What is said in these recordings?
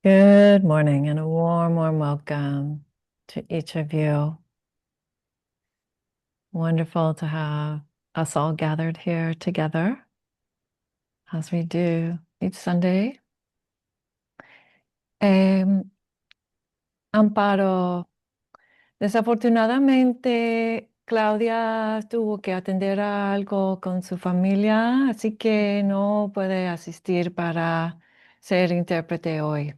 Good morning and a warm, warm welcome to each of you. Wonderful to have us all gathered here together as we do each Sunday. Amparo, desafortunadamente Claudia tuvo que atender a algo con su familia, así que no puede asistir para ser intérprete hoy.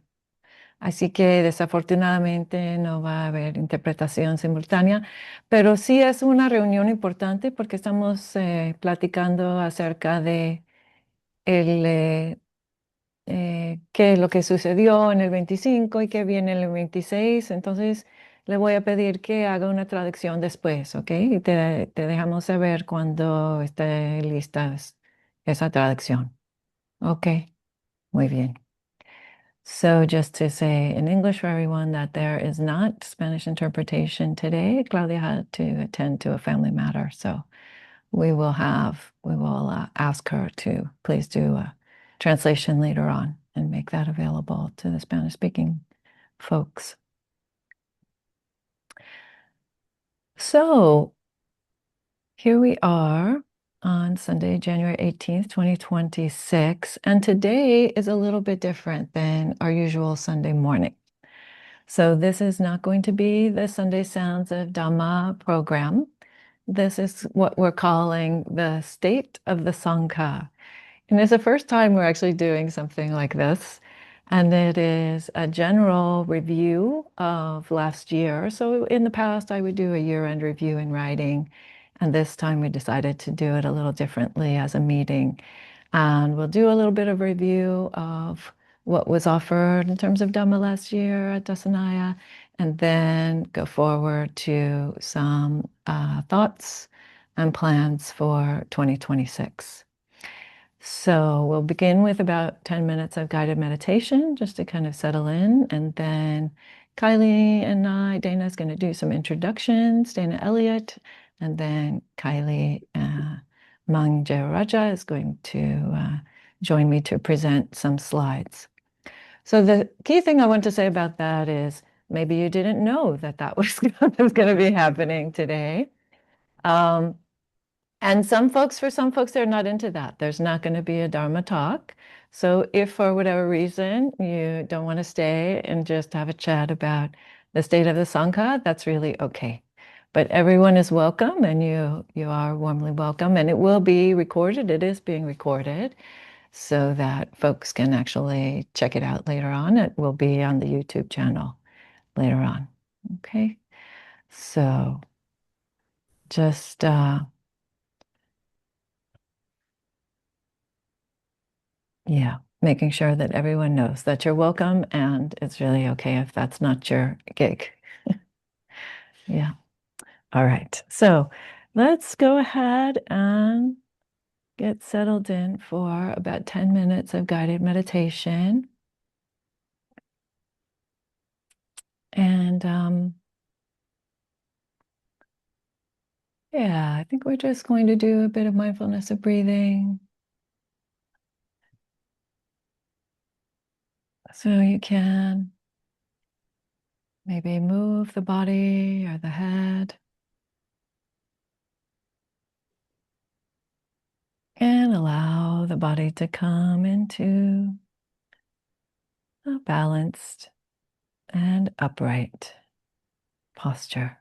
Así que desafortunadamente no va a haber interpretación simultánea, pero sí es una reunión importante porque estamos platicando acerca de qué es lo que sucedió en el 25 y qué viene en el 26. Entonces le voy a pedir que haga una traducción después, ¿ok? Y te dejamos saber cuando esté lista esa traducción. Ok, muy bien. So just to say in English for everyone that there is not Spanish interpretation today. Claudia had to attend to a family matter, so we will ask her to please do a translation later on and make that available to the Spanish speaking folks. So here we are on Sunday, January 18th, 2026, and today is a little bit different than our usual Sunday morning. So this is not going to be the Sunday Sounds of Dhamma program. This is what we're calling the State of the Sangha. And it's the first time we're actually doing something like this. And it is a general review of last year. So in the past, I would do a year-end review in writing. And this time we decided to do it a little differently as a meeting. And we'll do a little bit of review of what was offered in terms of Dhamma last year at Dassanaya, and then go forward to some thoughts and plans for 2026. So we'll begin with about 10 minutes of guided meditation just to kind of settle in. And then Kaili and Dana's going to do some introductions, Dana Elliott, and then Kaili, Mang Jeyarajah is going to join me to present some slides. So the key thing I want to say about that is maybe you didn't know that that was going to be happening today. And for some folks, they're not into that. There's not going to be a Dharma talk. So if for whatever reason you don't want to stay and just have a chat about the state of the Sangha, that's really okay. But everyone is welcome and you are warmly welcome. And it will be recorded. It is being recorded so that folks can actually check it out later on. It will be on the YouTube channel later on. Okay. So just yeah, making sure that everyone knows that you're welcome and it's really okay if that's not your gig. Yeah. All right. So let's go ahead and get settled in for about 10 minutes of guided meditation. And yeah, I think we're just going to do a bit of mindfulness of breathing. So you can maybe move the body or the head and allow the body to come into a balanced and upright posture.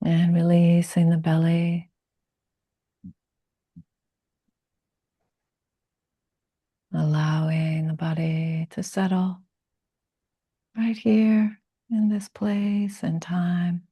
And releasing the belly. allowing the body to settle right here in this place and time.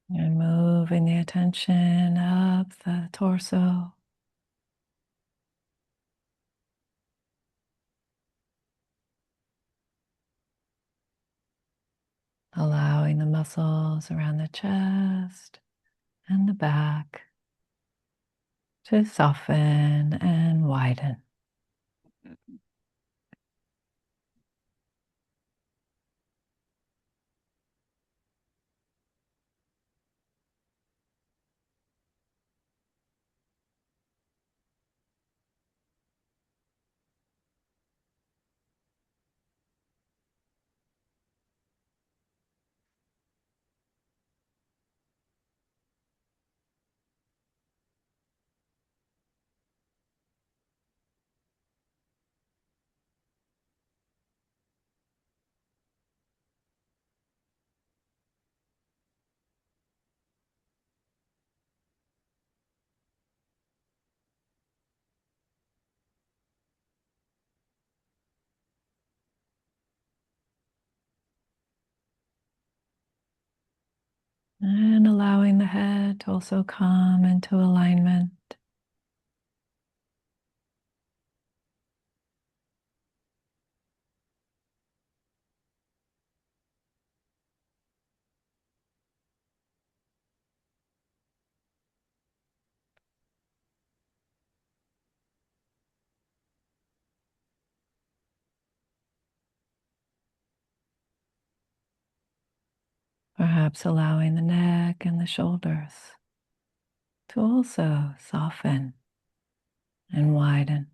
And moving the attention up the torso. Allowing the muscles around the chest and the back to soften and widen. And allowing the head to also come into alignment. Perhaps allowing the neck and the shoulders to also soften and widen.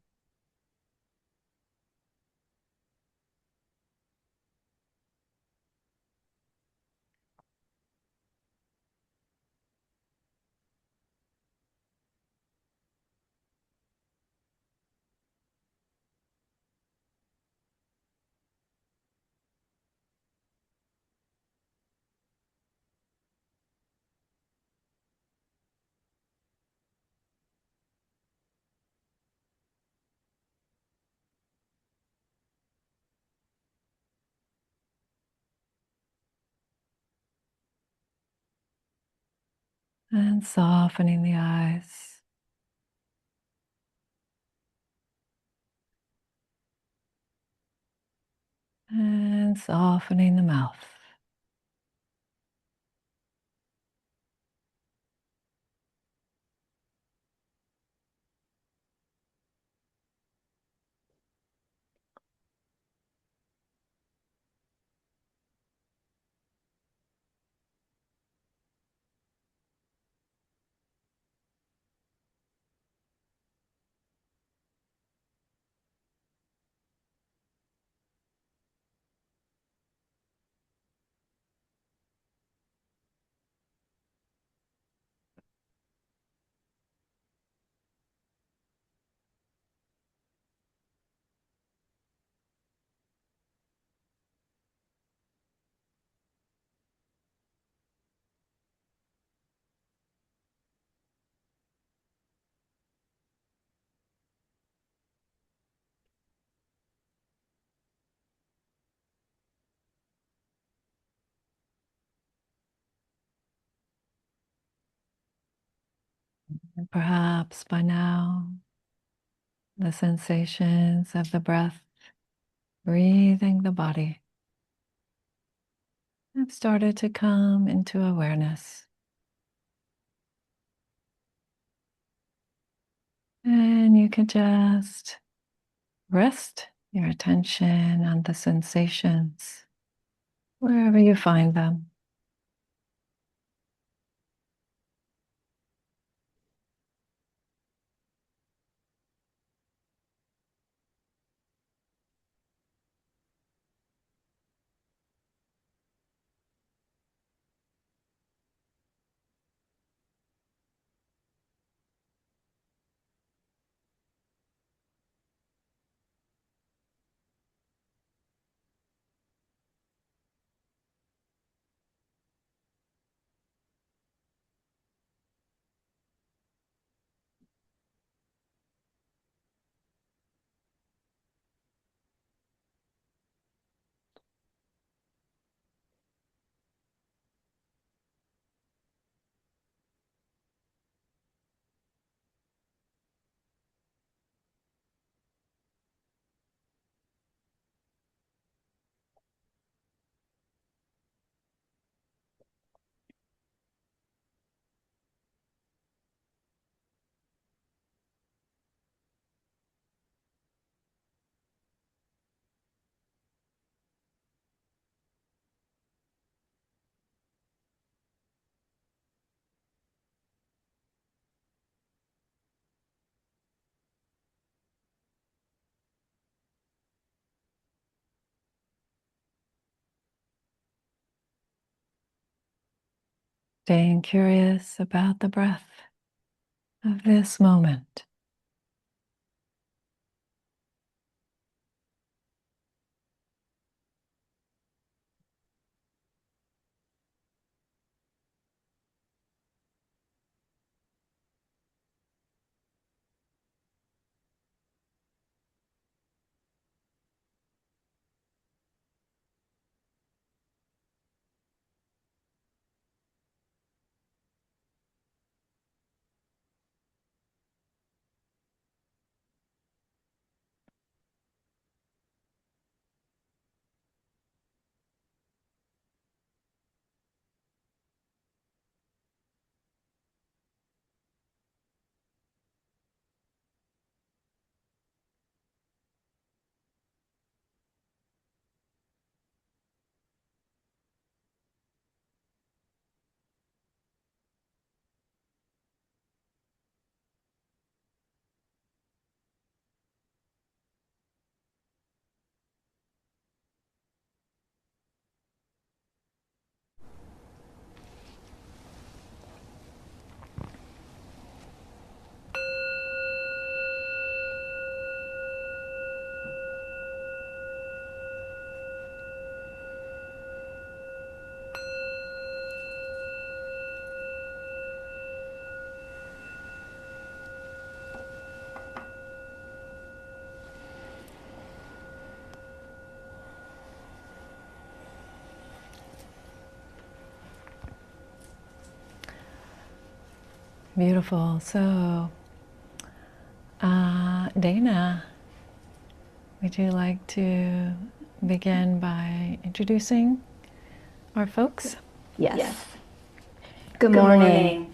And softening the eyes. And softening the mouth. And perhaps by now, the sensations of the breath, breathing the body, have started to come into awareness. And you can just rest your attention on the sensations wherever you find them. Staying curious about the breath of this moment. Beautiful. So, Dana, would you like to begin by introducing our folks? Yes. Good morning.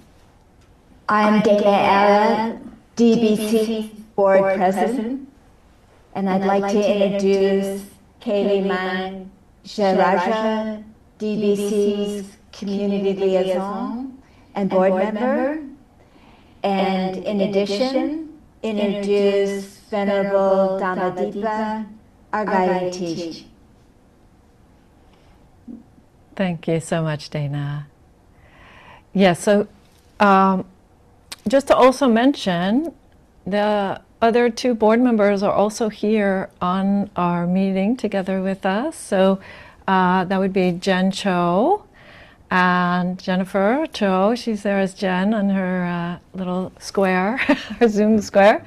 I'm Dana, DBC Board President, and I'd like to introduce Kaili, Mang, Jeyarajah, DBC's Community Liaison and Board Member, and in addition, introduce Venerable Dhammadīpā, our guiding teacher. Thank you so much, Dana. Yes, so just to also mention, the other two board members are also here on our meeting together with us. So that would be Jen Cho and Jennifer Cho. She's there as Jen on her little square, her Zoom square.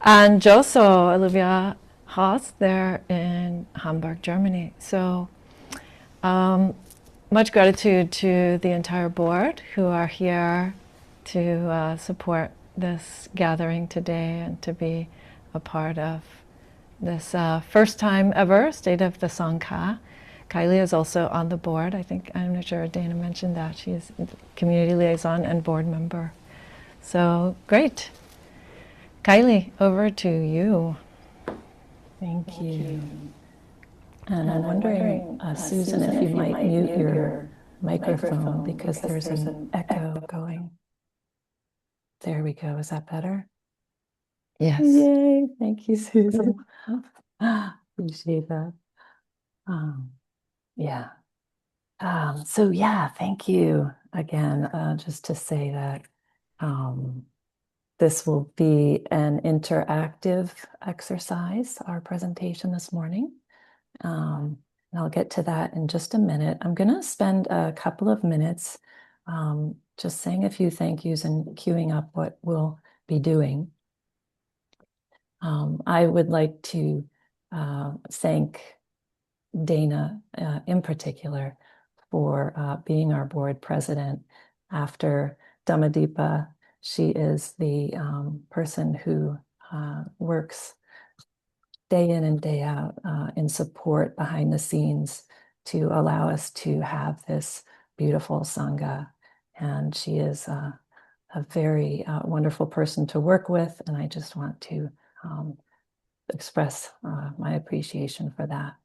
And Joso Olivia Haas there in Hamburg, Germany. So much gratitude to the entire board who are here to support this gathering today and to be a part of this first time ever State of the Sangha. Kaili is also on the board. I'm not sure Dana mentioned that. She's community liaison and board member. So great. Kaili, over to you. Thank you. And I'm wondering, Susan, if you might mute your microphone because there's an echo going. There we go. Is that better? Yes. Yay. Thank you, Susan. Appreciate that. Yeah. So yeah, thank you again. Just to say that this will be an interactive exercise, our presentation this morning. And I'll get to that in just a minute. I'm going to spend a couple of minutes just saying a few thank yous and queuing up what we'll be doing. I would like to thank Dana in particular for being our board president. After Dhammadīpā, she is the person who works day in and day out in support behind the scenes to allow us to have this beautiful Sangha. And she is a very wonderful person to work with. And I just want to express my appreciation for that.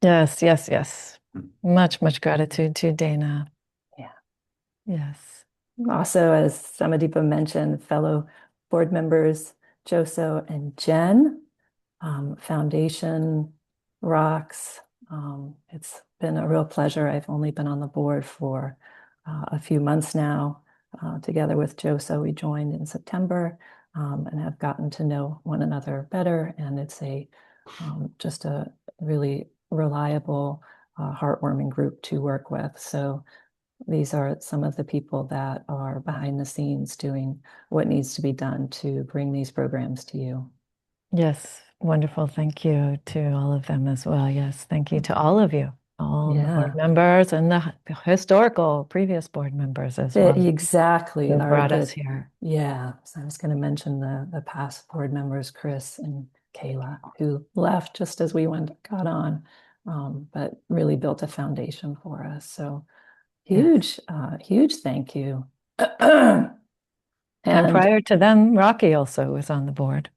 Yes, yes, yes. Much, much gratitude to Dana. Yeah. Yes. Also, as Dhammadīpā mentioned, fellow board members, Joso and Jen, Foundation rocks. It's been a real pleasure. I've only been on the board for a few months now. Together with Josa, we joined in September and have gotten to know one another better. And it's just a really reliable, heartwarming group to work with. So these are some of the people that are behind the scenes doing what needs to be done to bring these programs to you. Yes, wonderful. Thank you to all of them as well. Yes, thank you to all of you, all the board members and the historical previous board members as well. Exactly. Who brought us here. Yeah. So I was going to mention the past board members, Chris and Kayla, who left just as we got on, but really built a foundation for us. So huge, huge thank you. And prior to them, Rocky also was on the board.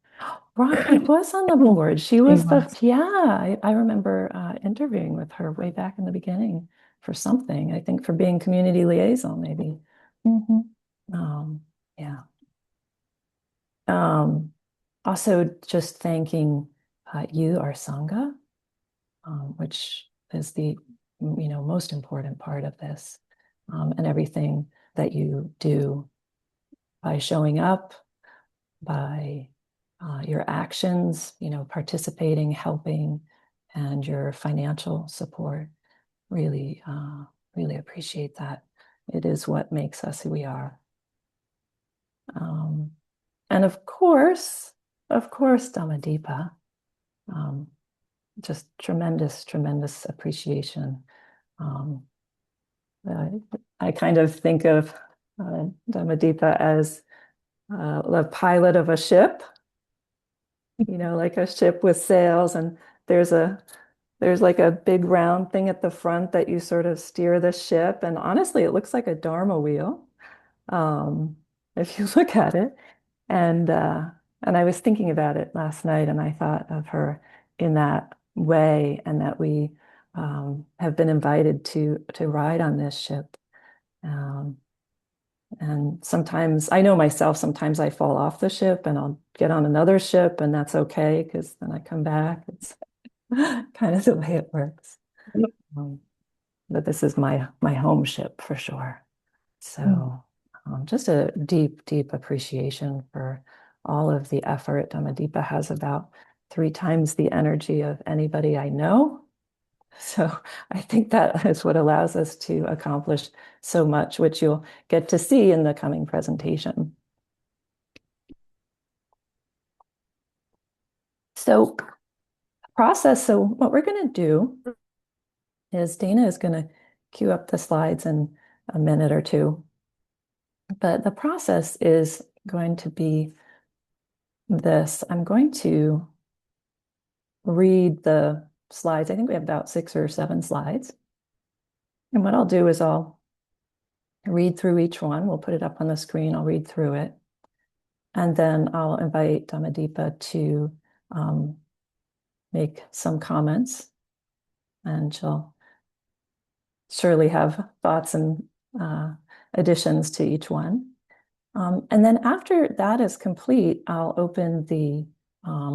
Rocky was on the board. She was I remember interviewing with her way back in the beginning for something, I think for being community liaison, maybe. Yeah. Also just thanking you, our Sangha, which is the most important part of this, and everything that you do by showing up, by your actions, participating, helping, and your financial support. Really, really appreciate that. It is what makes us who we are. And of course, Dhammadīpā. Just tremendous, tremendous appreciation. I kind of think of Dhammadīpā as the pilot of a ship, like a ship with sails, and there's like a big round thing at the front that you sort of steer the ship. And honestly, it looks like a Dharma wheel, if you look at it. And I was thinking about it last night, and I thought of her in that way, and that we have been invited to ride on this ship. And sometimes, I know myself, sometimes I fall off the ship and I'll get on another ship, and that's okay, because then I come back. It's kind of the way it works. But this is my home ship for sure. So just a deep, deep appreciation for all of the effort. Dhammadīpā has about 3 times the energy of anybody I know. So I think that is what allows us to accomplish so much, which you'll get to see in the coming presentation. So what we're going to do is Dana is going to cue up the slides in a minute or two. But the process is going to be this. I'm going to read the slides. I think we have about 6 or 7 slides. And what I'll do is I'll read through each one. We'll put it up on the screen. I'll read through it. And then I'll invite Dhammadīpā to make some comments. And she'll surely have thoughts and additions to each one. And then after that is complete, I'll open the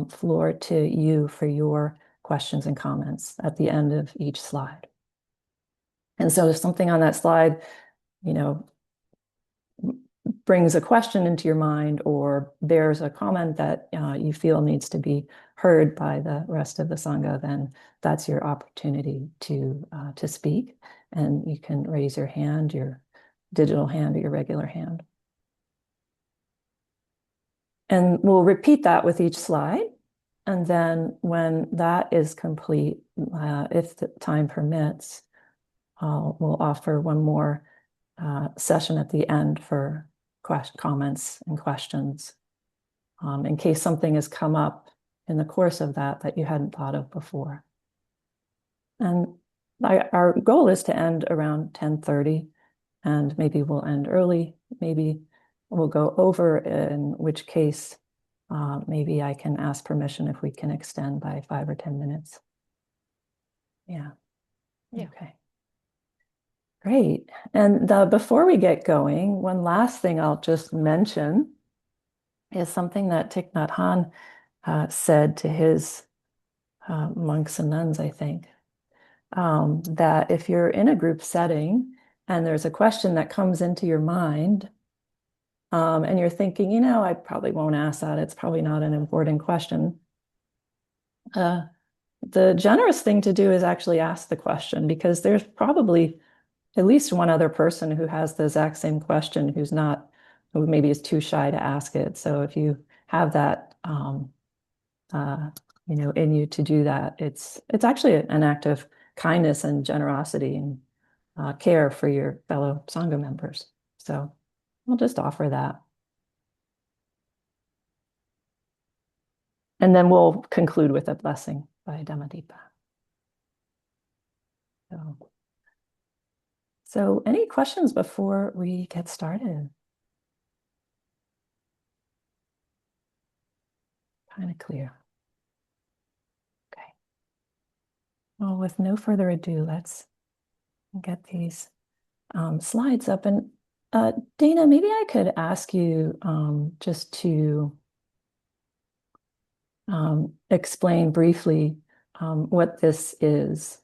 floor to you for your questions and comments at the end of each slide. And so if something on that slide, brings a question into your mind, or there's a comment that you feel needs to be heard by the rest of the Sangha, then that's your opportunity to speak. And you can raise your hand, your digital hand or your regular hand. And we'll repeat that with each slide. And then when that is complete, if the time permits, we'll offer one more session at the end for comments and questions, in case something has come up in the course of that you hadn't thought of before. And our goal is to end around 10:30, and maybe we'll end early, maybe we'll go over, in which case maybe I can ask permission if we can extend by 5 or 10 minutes. Yeah. Okay. Great. And before we get going, one last thing I'll just mention is something that Thich Nhat Hanh said to his monks and nuns, I think, that if you're in a group setting and there's a question that comes into your mind, and you're thinking, you know, I probably won't ask that. It's probably not an important question. The generous thing to do is actually ask the question, because there's probably at least one other person who has the exact same question who maybe is too shy to ask it. So if you have that, in you to do that, it's actually an act of kindness and generosity and care for your fellow Sangha members. So I'll just offer that. And then we'll conclude with a blessing by Dhammadīpā. So any questions before we get started? Kind of clear. Okay. Well, with no further ado, let's get these slides up. And Dana, maybe I could ask you just to explain briefly what this is.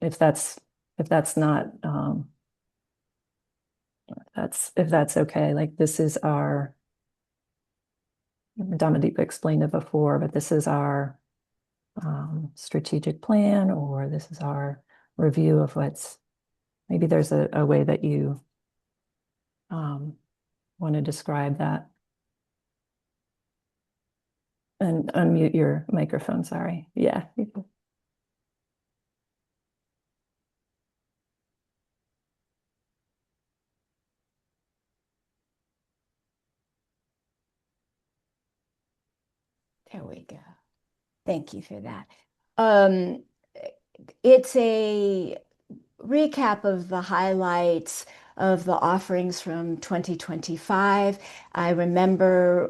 If that's not if that's okay. Like, this is our Dhammadīpā explained it before, but this is our strategic plan, or this is our review of maybe there's a way that you want to describe that. And unmute your microphone, sorry. Yeah. There we go. Thank you for that. It's a recap of the highlights of the offerings from 2025. I remember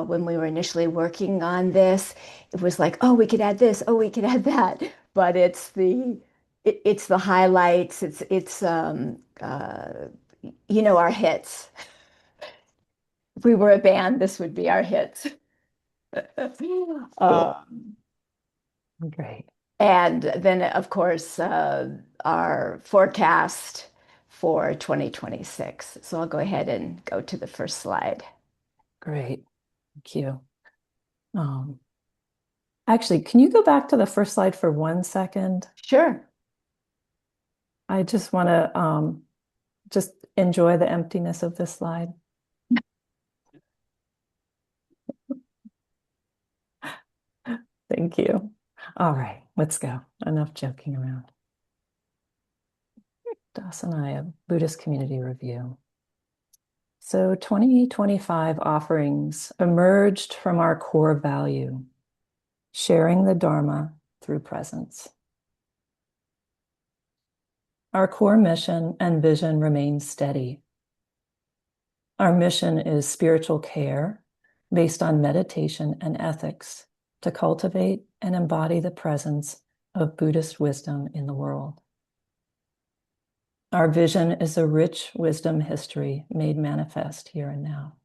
when we were initially working on this, it was like, oh, we could add this, oh, we could add that. But it's the highlights. It's our hits. If we were a band, this would be our hits. Great. And then, of course, our forecast for 2026. So I'll go ahead and go to the first slide. Great. Thank you. Actually, can you go back to the first slide for 1 second? Sure. I just want to just enjoy the emptiness of this slide. Thank you. All right, let's go. Enough joking around. Dassanaya Buddhist Community Review. So 2025 offerings emerged from our core value, sharing the Dharma through presence. Our core mission and vision remain steady. Our mission is spiritual care based on meditation and ethics to cultivate and embody the presence of Buddhist wisdom in the world. Our vision is a rich wisdom history made manifest here and now.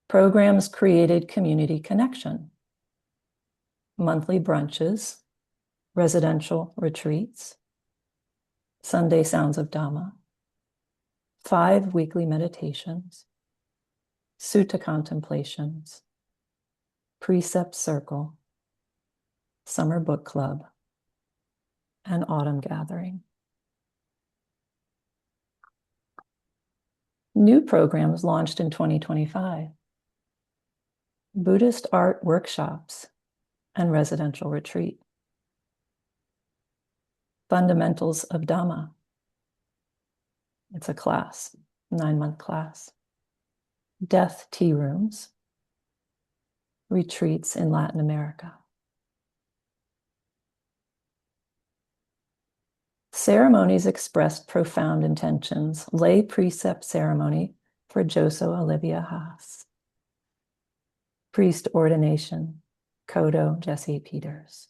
Programs created community connection, monthly brunches, residential retreats, Sunday sounds of Dhamma, 5 weekly meditations, sutta contemplations, precept circle, summer book club, and autumn gathering. New programs launched in 2025. Buddhist art workshops and residential retreat. Fundamentals of Dhamma. It's a class, 9-month class. Death tea rooms. Retreats in Latin America. Ceremonies expressed profound intentions. Lay precept ceremony for Joso Olivia Haas. Priest ordination, Kodo Jesse Peters.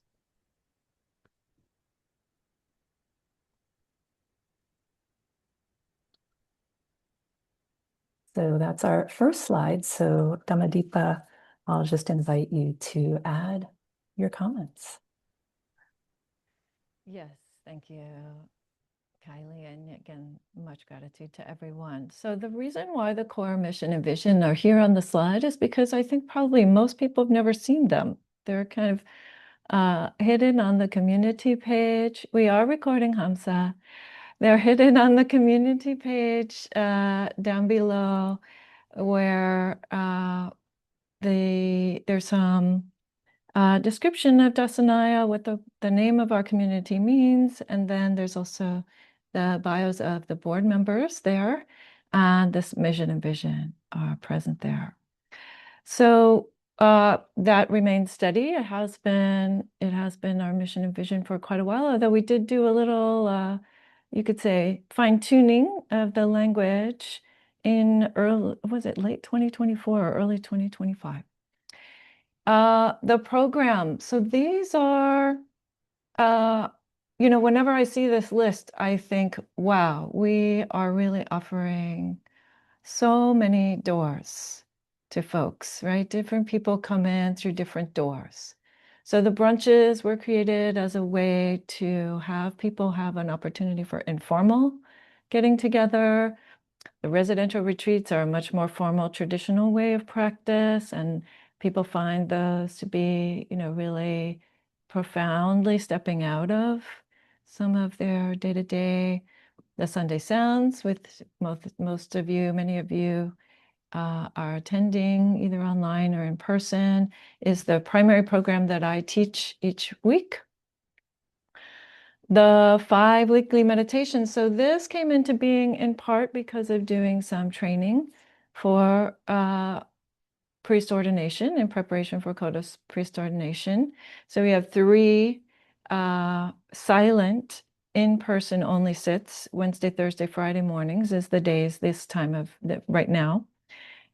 So that's our first slide. So Dhammadīpā, I'll just invite you to add your comments. Yes, Thank you, Kaili, and again, much gratitude to everyone. So the reason why the core mission and vision are here on the slide is because I think probably most people have never seen them. They're kind of hidden on the community page. We are recording Hamsa. They're hidden on the community page down below, where there's some description of Dassanaya, what the name of our community means, and then there's also the bios of the board members there, and this mission and vision are present there. So that remains steady. It has been our mission and vision for quite a while, although we did do a little, you could say, fine-tuning of the language in late 2024 or early 2025. The program. So these are, whenever I see this list, I think, wow, we are really offering so many doors to folks, right? Different people come in through different doors. So the brunches were created as a way to have people have an opportunity for informal getting together. The residential retreats are a much more formal, traditional way of practice, and people find those to be, really profoundly stepping out of some of their day-to-day. The Sunday Sounds, with most of you, many of you are attending either online or in person, is the primary program that I teach each week. The 5 weekly meditations. So this came into being in part because of doing some training for priest ordination in preparation for Kodos priest ordination. So we have 3 silent in-person only sits. Wednesday, Thursday, Friday mornings is the days this time of right now.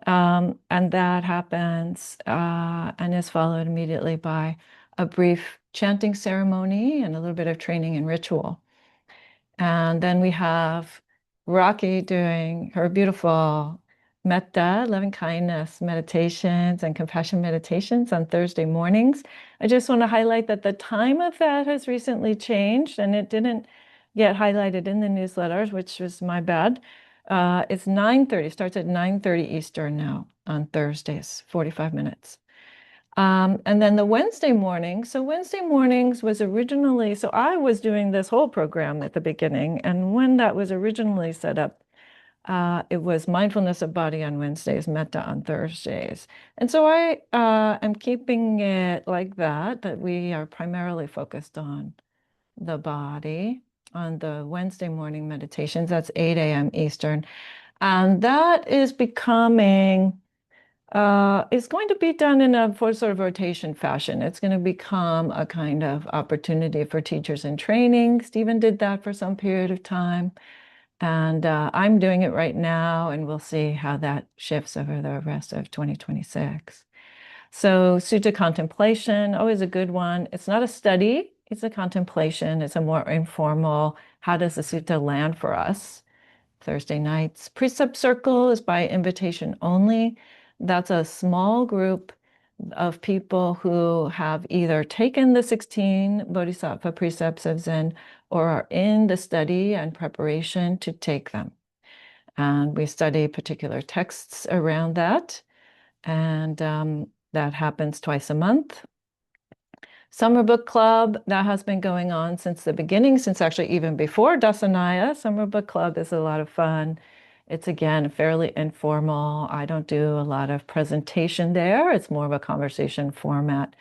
And that happens and is followed immediately by a brief chanting ceremony and a little bit of training and ritual. And then we have Rocky doing her beautiful metta, loving kindness meditations and compassion meditations on Thursday mornings. I just want to highlight that the time of that has recently changed, and it didn't get highlighted in the newsletters, which was my bad. It's 9:30, starts at 9:30 Eastern now on Thursdays, 45 minutes. And then the Wednesday morning. So Wednesday mornings was originally, so I was doing this whole program at the beginning. And when that was originally set up, it was mindfulness of body on Wednesdays, metta on Thursdays. And so I am keeping it like that we are primarily focused on the body on the Wednesday morning meditations. That's 8 a.m. Eastern. And that is becoming, it's going to be done in a sort of rotation fashion. It's going to become a kind of opportunity for teachers in training. Stephen did that for some period of time. And I'm doing it right now, and we'll see how that shifts over the rest of 2026. So sutta contemplation, always a good one. It's not a study, it's a contemplation. It's a more informal, how does the sutta land for us? Thursday nights. Precept circle is by invitation only. That's a small group of people who have either taken the 16 Bodhisattva precepts of Zen or are in the study and preparation to take them. And we study particular texts around that. And that happens twice a month. Summer Book Club, that has been going on since the beginning, since actually even before Dassanaya. Summer Book Club is a lot of fun. It's, again, fairly informal. I don't do a lot of presentation there. It's more of a conversation format.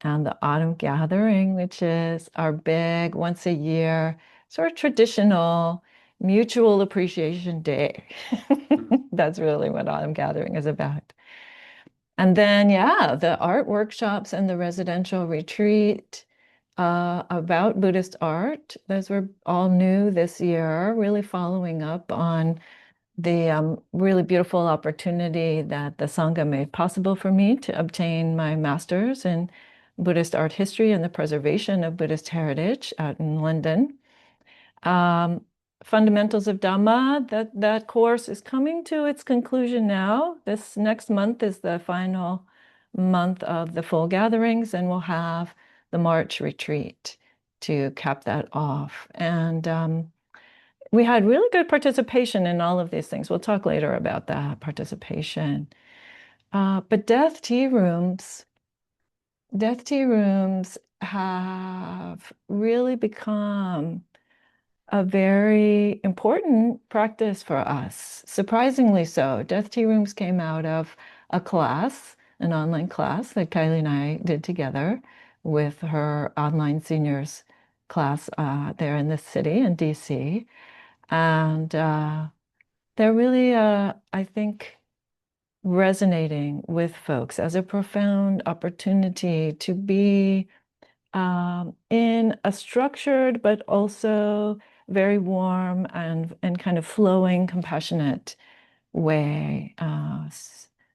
And the Autumn Gathering, which is our big, once a year, sort of traditional mutual appreciation day. That's really what Autumn Gathering is about. And then, yeah, the art workshops and the residential retreat about Buddhist art. Those were all new this year, really following up on the really beautiful opportunity that the Sangha made possible for me to obtain my master's in Buddhist art history and the preservation of Buddhist heritage out in London. Fundamentals of Dhamma, that course is coming to its conclusion now. This next month is the final month of the full gatherings, and we'll have the March retreat to cap that off. And we had really good participation in all of these things. We'll talk later about that participation. But death tea rooms have really become a very important practice for us, surprisingly so. Death tea rooms came out of a class, an online class that Kaili and I did together with her online seniors class there in this city in DC. And they're really, I think, resonating with folks as a profound opportunity to be in a structured but also very warm and kind of flowing, compassionate way,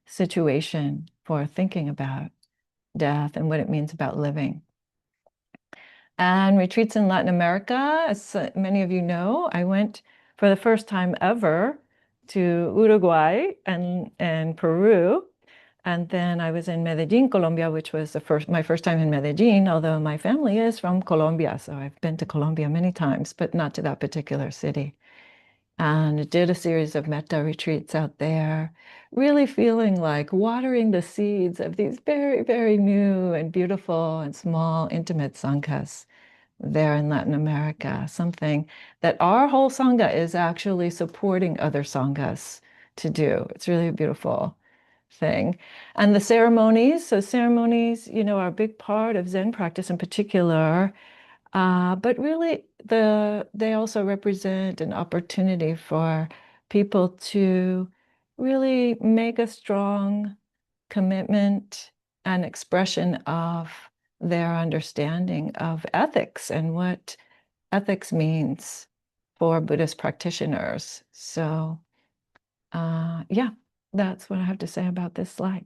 situation for thinking about death and what it means about living. And retreats in Latin America, as many of you know, I went for the first time ever to Uruguay and Peru. And then I was in Medellin, Colombia, which was my first time in Medellin, although my family is from Colombia. So I've been to Colombia many times, but not to that particular city. And did a series of metta retreats out there, really feeling like watering the seeds of these very, very new and beautiful and small, intimate sanghas there in Latin America, something that our whole Sangha is actually supporting other Sanghas to do. It's really a beautiful thing. And the ceremonies, so ceremonies, are a big part of Zen practice in particular, but really they also represent an opportunity for people to really make a strong commitment and expression of their understanding of ethics and what ethics means for Buddhist practitioners. So, yeah, that's what I have to say about this slide.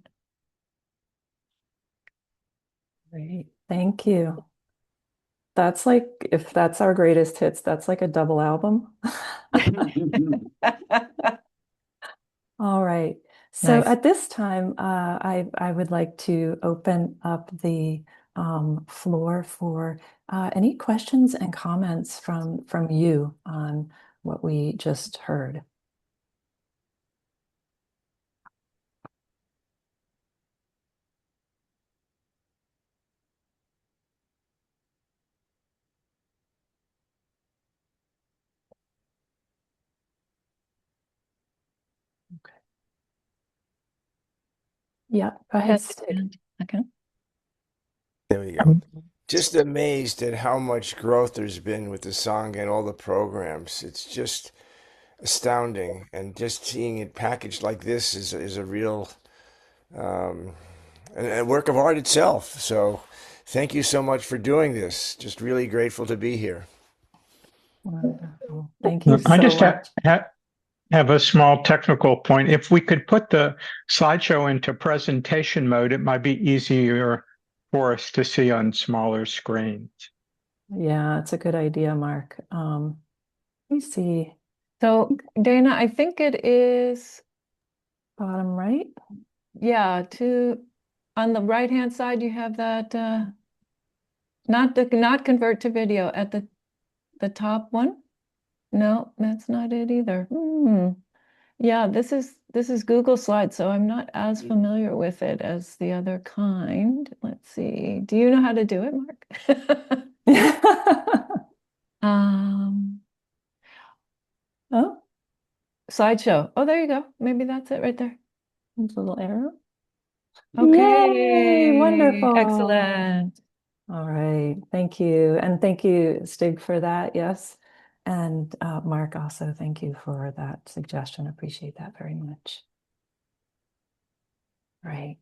Great. Thank you. That's like, if that's our greatest hits, that's like a double album. All right. So Nice. at this time, I would like to open up the floor for any questions and comments from you on what we just heard. Okay. Yeah, go ahead, Stig. Okay. There we go. Just amazed at how much growth there's been with the Sangha and all the programs. It's just astounding. And just seeing it packaged like this is a real a work of art itself. So thank you so much for doing this. Just really grateful to be here. Wonderful. Thank you I so just much. have a small technical point. If we could put the slideshow into presentation mode, it might be easier for us to see on smaller screens. Yeah, it's a good idea, Mark. Let me see. So, Dana, I think it is, Bottom right. yeah, on the right-hand side, you have that, not convert to video at the top one. No, that's not it either. Yeah, this is Google Slides, so I'm not as familiar with it as the other kind. Let's see. Do you know how to do it, Mark? Oh, Slideshow. Oh, there you go. Maybe that's it right there. there's a little arrow. Okay. Yay, wonderful. Excellent. All right. Thank you. And thank you, Stig, for that. Yes. And Mark, also, thank you for that suggestion. Appreciate that very much. Right.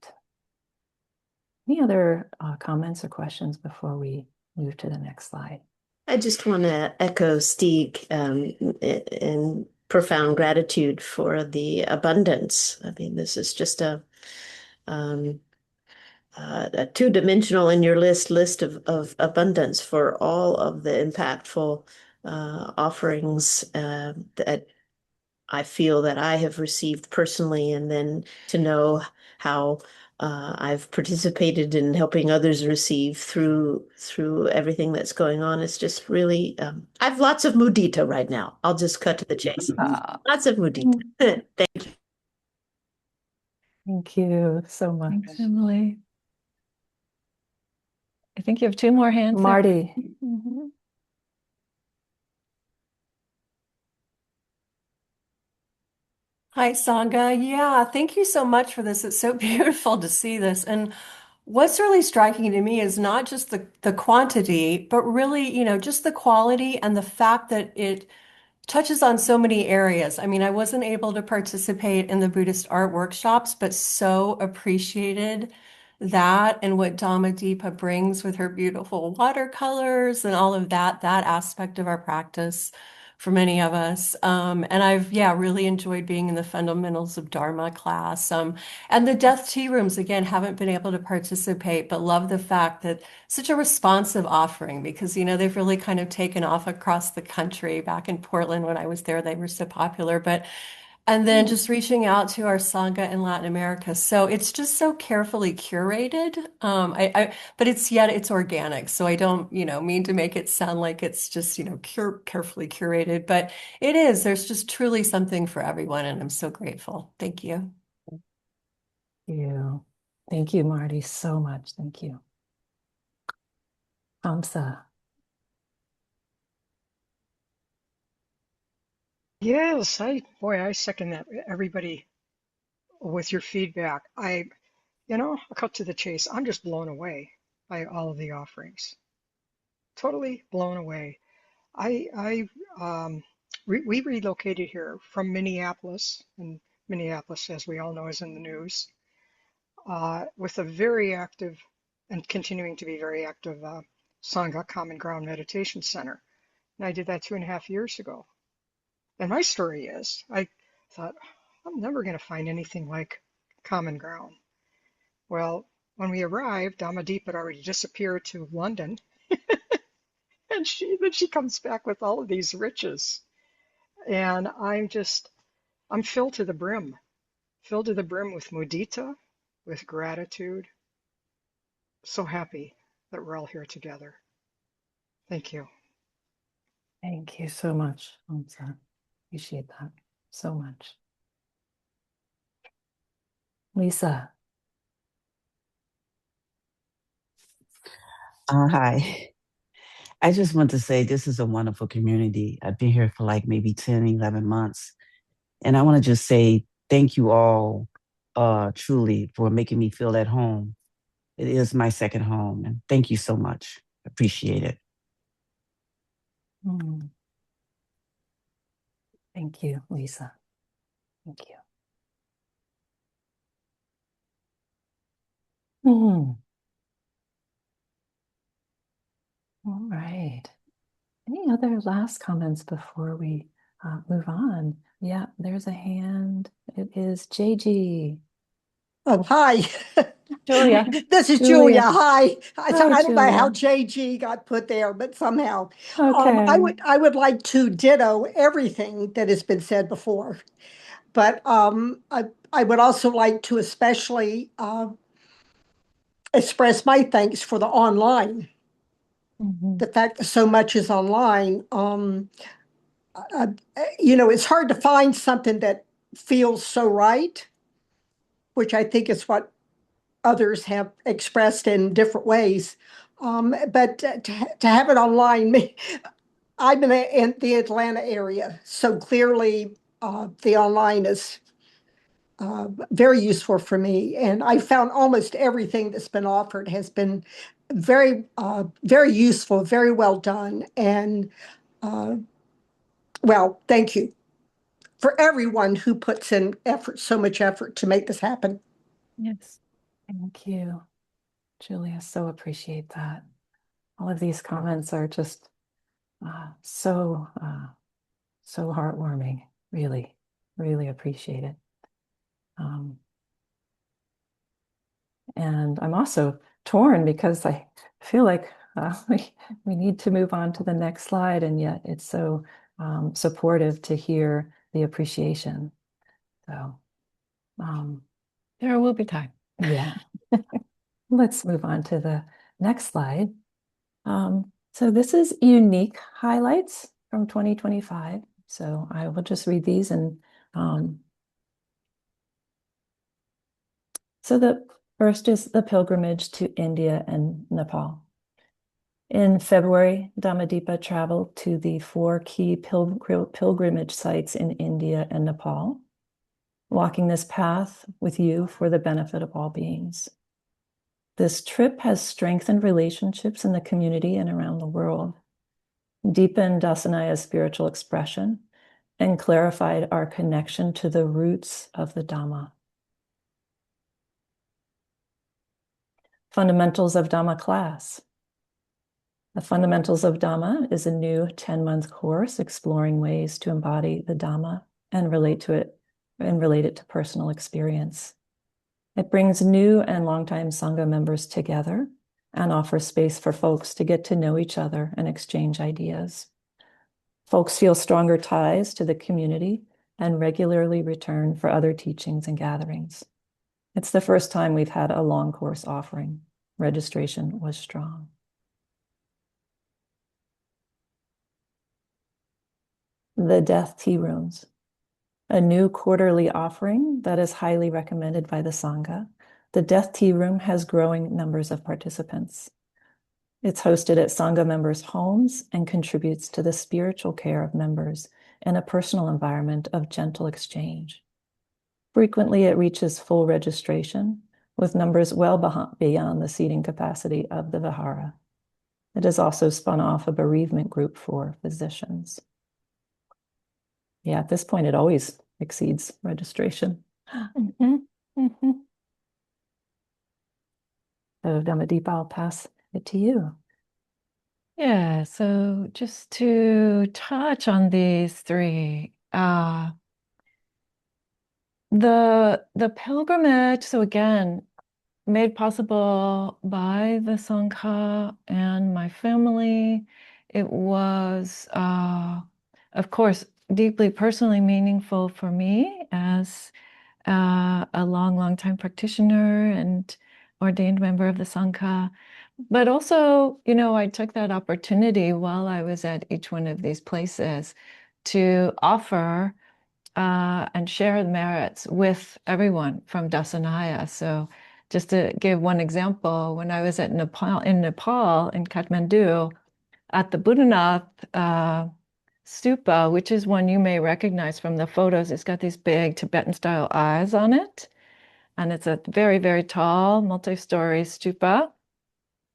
Any other comments or questions before we move to the next slide? I just want to echo Stig in profound gratitude for the abundance. I mean, this is just a two-dimensional in your list of abundance for all of the impactful offerings that I feel that I have received personally, and then to know how I've participated in helping others receive through everything that's going on. It's just really, I have lots of mudita right now. I'll just cut to the chase. Lots of mudita. Thank you. Thank you so much. Thanks, Emily. I think you have two more hands. Marty. Mm-hmm. Hi, Sangha. Yeah, thank you so much for this. It's so beautiful to see this. And what's really striking to me is not just the quantity, but really, just the quality and the fact that it touches on so many areas. I mean, I wasn't able to participate in the Buddhist art workshops, but so appreciated that and what Dhammadīpā brings with her beautiful watercolors and all of that aspect of our practice for many of us. And I've, really enjoyed being in the fundamentals of Dharma class. And the death tea rooms, again, haven't been able to participate, but love the fact that such a responsive offering because, they've really kind of taken off across the country. Back in Portland when I was there, they were so popular. And then just reaching out to our Sangha in Latin America. So it's just so carefully curated. But it's organic. So I don't, mean to make it sound like it's just, carefully curated, but it is. There's just truly something for everyone. And I'm so grateful. Thank you. Thank you, Marty, so much. Thank you. Hamsa. Yes, I second that. Everybody with your feedback. I'll cut to the chase. I'm just blown away by all of the offerings. Totally blown away. We relocated here from Minneapolis, and Minneapolis, as we all know, is in the news, with a very active and continuing to be very active Sangha Common Ground Meditation Center. And I did that 2.5 years ago. And my story is, I thought, I'm never going to find anything like Common Ground. Well, when we arrived, Dhammadīpā had already disappeared to London. And then she comes back with all of these riches. And I'm filled to the brim with mudita, with gratitude. So happy that we're all here together. Thank you. Thank you so much, Hamsa. Appreciate that so much. Lisa. Hi. I just want to say this is a wonderful community. I've been here for like maybe 10, 11 months. And I want to just say thank you all truly for making me feel at home. It is my second home. And thank you so much. Appreciate it. Thank you, Lisa. Thank you. All right. Any other last comments before we move on? Yeah, there's a hand. It is JG. Oh, hi. Julia. This is Julia. Julia. Hi. Hi, I don't know how Julia. JG got put there, but somehow. Okay. I would like to ditto everything that has been said before. But I would also like to especially express my thanks for the online. The fact that so much is online. It's hard to find something that feels so right, which I think is what others have expressed in different ways. But to have it online, I'm in the Atlanta area, so clearly the online is very useful for me. And I found almost everything that's been offered has been very, very useful, very well done. And well, thank you for everyone who puts in effort, so much effort to make this happen. Yes. Thank you, Julia. So appreciate that. All of these comments are just so heartwarming. Really, really appreciate it. And I'm also torn because I feel like we need to move on to the next slide, and yet it's so supportive to hear the appreciation. So there will be time. Yeah, Let's move on to the next slide. So this is unique highlights from 2025. So I will just read these and so the first is the pilgrimage to India and Nepal. In February, Dhammadīpā traveled to the 4 key pilgrimage sites in India and Nepal, walking this path with you for the benefit of all beings. This trip has strengthened relationships in the community and around the world, deepened Dassanaya's spiritual expression, and clarified our connection to the roots of the Dhamma. Fundamentals of Dhamma class. The Fundamentals of Dhamma is a new 10-month course exploring ways to embody the Dhamma and relate it to personal experience. It brings new and longtime Sangha members together and offers space for folks to get to know each other and exchange ideas. Folks feel stronger ties to the community and regularly return for other teachings and gatherings. It's the first time we've had a long course offering. Registration was strong. The Death Tea Rooms, a new quarterly offering that is highly recommended by the Sangha. The Death Tea Room has growing numbers of participants. It's hosted at Sangha members' homes and contributes to the spiritual care of members in a personal environment of gentle exchange. Frequently, it reaches full registration, with numbers well beyond the seating capacity of the vihara. It has also spun off a bereavement group for physicians. Yeah, at this point, it always exceeds registration. So Dhammadīpā, I'll pass it to you. Yeah, so just to touch on these 3, the pilgrimage, so again, made possible by the Sangha and my family. It was, of course, deeply personally meaningful for me as a long time practitioner and ordained member of the Sangha. But also, I took that opportunity while I was at each one of these places to offer and share the merits with everyone from Dassanaya. So just to give one example, when I was in Nepal, in Kathmandu, at the Buddhanath stupa, which is one you may recognize from the photos, it's got these big Tibetan-style eyes on it. And it's a very, very tall, multi-story stupa.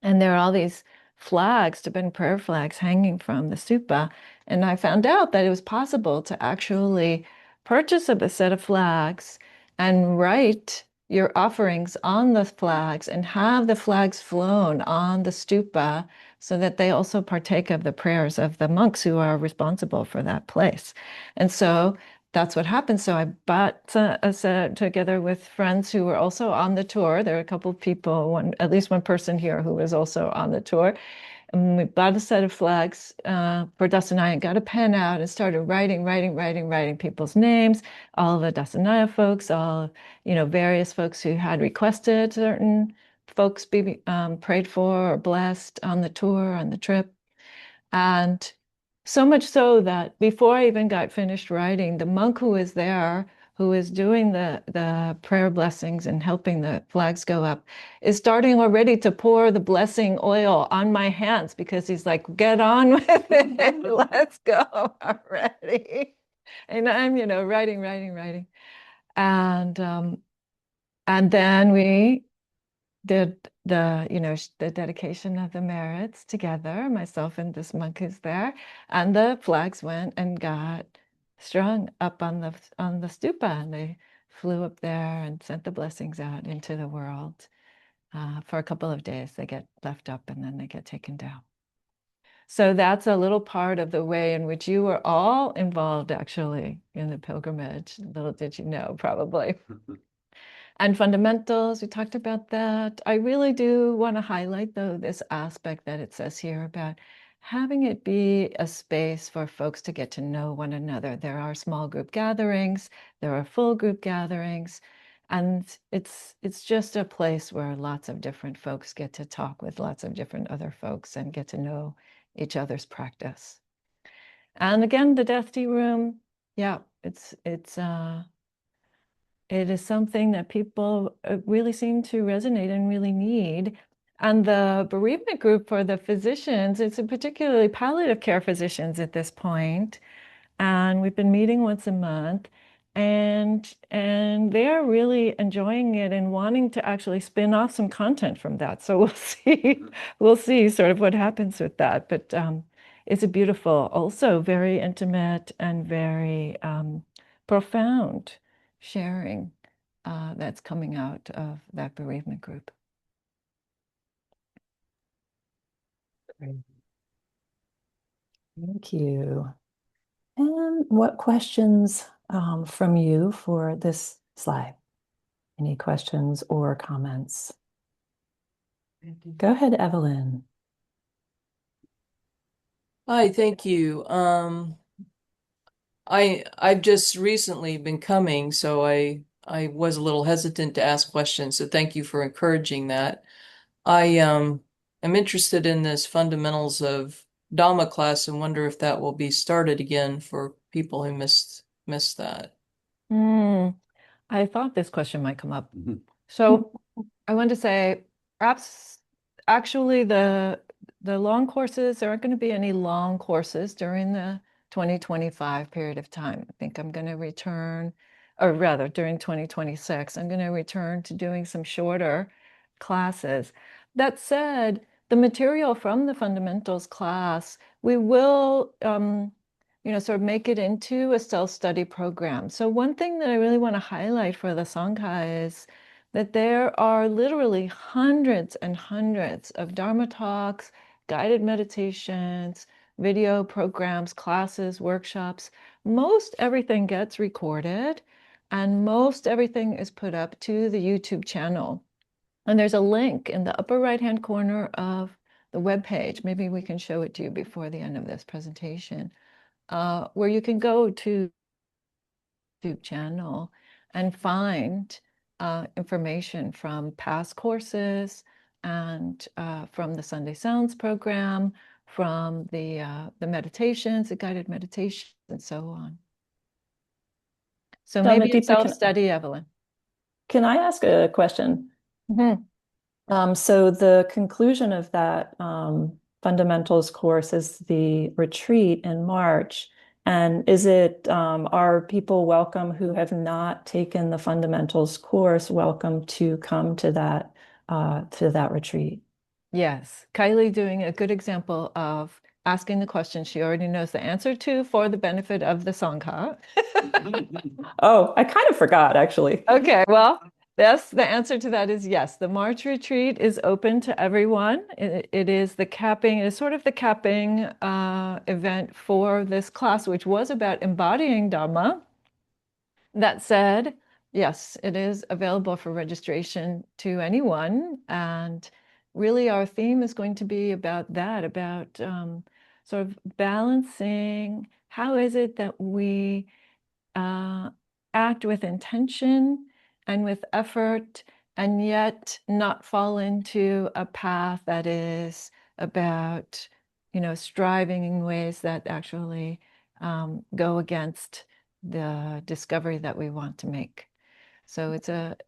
And there are all these flags, Tibetan prayer flags, hanging from the stupa. And I found out that it was possible to actually purchase a set of flags and write your offerings on the flags and have the flags flown on the stupa so that they also partake of the prayers of the monks who are responsible for that place. And so that's what happened. So I bought a set together with friends who were also on the tour. There are a couple of people, at least one person here who was also on the tour. And we bought a set of flags for Dassanaya and got a pen out and started writing people's names, all the Dassanaya folks, all, various folks who had requested certain folks be prayed for or blessed on the tour, on the trip. And so much so that before I even got finished writing, the monk who was there, who is doing the prayer blessings and helping the flags go up, is starting already to pour the blessing oil on my hands because he's like, get on with it, let's go already. And I'm, writing. And then we did the dedication of the merits together, myself and this monk who's there, and the flags went and got strung up on the stupa, and they flew up there and sent the blessings out into the world. For a couple of days, they get left up and then they get taken down. So that's a little part of the way in which you were all involved, actually, in the pilgrimage. Little did you know, probably. And fundamentals, we talked about that. I really do want to highlight, though, this aspect that it says here about having it be a space for folks to get to know one another. There are small group gatherings, there are full group gatherings, And it's just a place where lots of different folks get to talk with lots of different other folks and get to know each other's practice. And again, the Death Tea Room, yeah, it is something that people really seem to resonate and really need. And the bereavement group for the physicians, it's particularly palliative care physicians at this point. And we've been meeting once a month, and they are really enjoying it and wanting to actually spin off some content from that. So we'll see sort of what happens with that. But it's a beautiful, also very intimate and very profound sharing that's coming out of that bereavement group. Great. Thank you. And what questions from you for this slide? Any questions or comments? Go ahead, Evelyn. Hi, thank you. I've just recently been coming, so I was a little hesitant to ask questions, so thank you for encouraging that. I am interested in this fundamentals of Dhamma class and wonder if that will be started again for people who missed that. I thought this question might come up. So I want to say, perhaps actually the long courses, there aren't going to be any long courses during the 2025 period of time. I think I'm going to return, or rather during 2026, I'm going to return to doing some shorter classes. That said, the material from the fundamentals class, we will sort of make it into a self-study program. So one thing that I really want to highlight for the Sangha is that there are literally hundreds and hundreds of Dharma talks, guided meditations, video programs, classes, workshops. Most everything gets recorded, and most everything is put up to the YouTube channel. And there's a link in the upper right-hand corner of the webpage. Maybe we can show it to you before the end of this presentation, where you can go to the YouTube channel and find information from past courses and from the Sunday Sounds program, from the meditations, the guided meditations, and so on. So maybe it's self-study, Evelyn. Can I ask a question? So the conclusion of that fundamentals course is the retreat in March. And is it, are people welcome who have not taken the fundamentals course welcome to come to that retreat? Yes, Kaili doing a good example of asking the question she already knows the answer to for the benefit of the Sangha. Oh, I kind of forgot, actually. Okay, well, yes, the answer to that is yes. The March retreat is open to everyone. It is the capping, it is sort of the capping event for this class, which was about embodying Dhamma. That said, yes, it is available for registration to anyone. And really our theme is going to be about that, about sort of balancing how is it that we act with intention and with effort, and yet not fall into a path that is about, striving in ways that actually go against the discovery that we want to make. So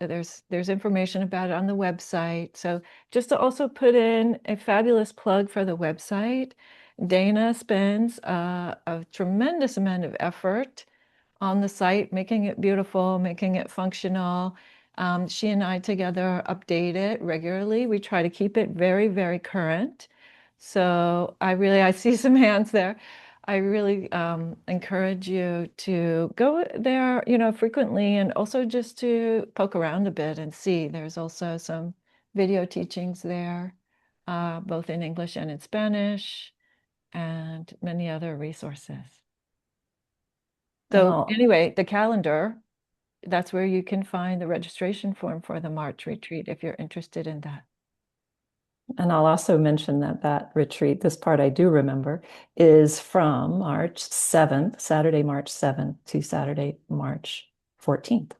there's information about it on the website. So just to also put in a fabulous plug for the website, Dana spends a tremendous amount of effort on the site, making it beautiful, making it functional. She and I together update it regularly. We try to keep it very, very current. So I see some hands there. I really encourage you to go there, frequently, and also just to poke around a bit and see. There's also some video teachings there, both in English and in Spanish, and many other resources. So anyway, the calendar, that's where you can find the registration form for the March retreat if you're interested in that. And I'll also mention that retreat, this part I do remember, is from March 7th, Saturday, March 7th to Saturday, March 14th.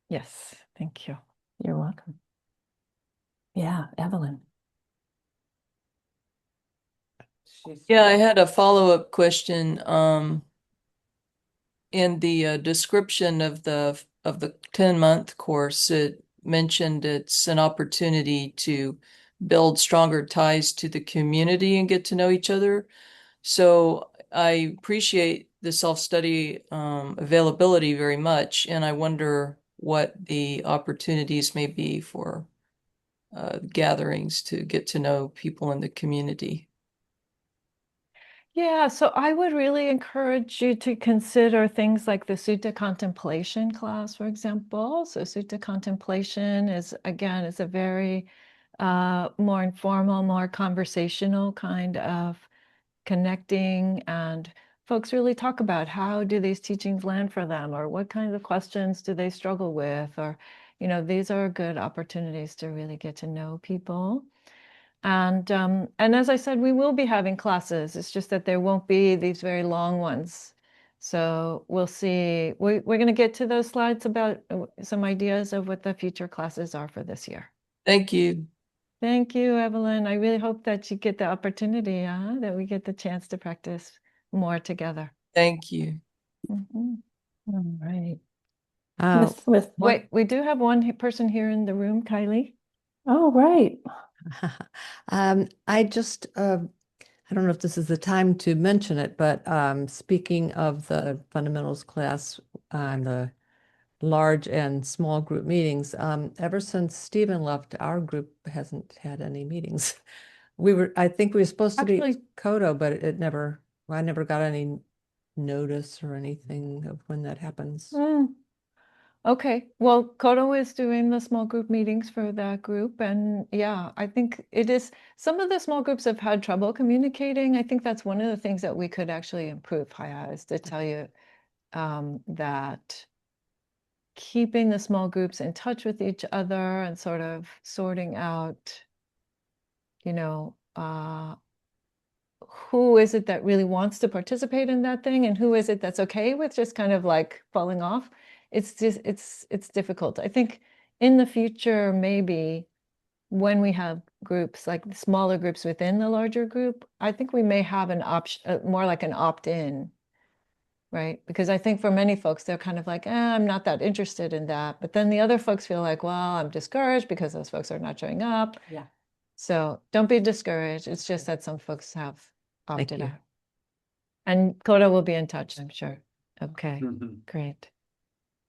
Yes, Thank you. You're welcome. Yeah, Evelyn. Yeah, I had a follow-up question. In the description of the 10-month course, it mentioned it's an opportunity to build stronger ties to the community and get to know each other. So I appreciate the self-study availability very much, and I wonder what the opportunities may be for gatherings to get to know people in the community. Yeah, so I would really encourage you to consider things like the Sutta contemplation class, for example. So Sutta contemplation is, again, it's a very more informal, more conversational kind of connecting, and folks really talk about how do these teachings land for them, or what kinds of questions do they struggle with, or, these are good opportunities to really get to know people. And as I said, we will be having classes. It's just that there won't be these very long ones. So we'll see. We're going to get to those slides about some ideas of what the future classes are for this year. Thank you. Thank you, Evelyn. I really hope that you get the opportunity, that we get the chance to practice more together. Thank you. Mm-hmm. All right. Wait, we do have one person here in the room, Kaili. Oh, right. I just, I don't know if this is the time to mention it, but speaking of the fundamentals class and the large and small group meetings, ever since Stephen left, our group hasn't had any meetings. I think we were supposed to be Kodo, but I never got any notice or anything of when that happens. Okay, well, Kodo is doing the small group meetings for that group. And yeah, I think it is, some of the small groups have had trouble communicating. I think that's one of the things that we could actually improve, Haya, is to tell you that keeping the small groups in touch with each other and sort of sorting out, who is it that really wants to participate in that thing, and who is it that's okay with just kind of like falling off. It's just, it's difficult. I think in the future, maybe when we have groups, like smaller groups within the larger group, I think we may have an option, more like an opt-in, right? Because I think for many folks, they're kind of like, I'm not that interested in that. But then the other folks feel like, well, I'm discouraged because those folks are not showing up. Yeah. So don't be discouraged. It's just that some folks have Thank opted you. out. And Koda will be in touch, I'm sure. Okay, great.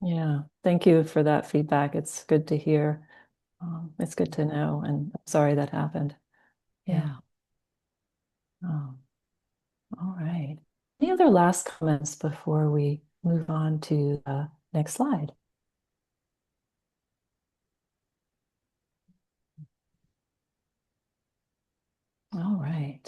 Yeah. Thank you for that feedback. It's good to hear. It's good to know. And I'm sorry that happened. Yeah. Oh, all right. Any other last comments before we move on to the next slide? All right.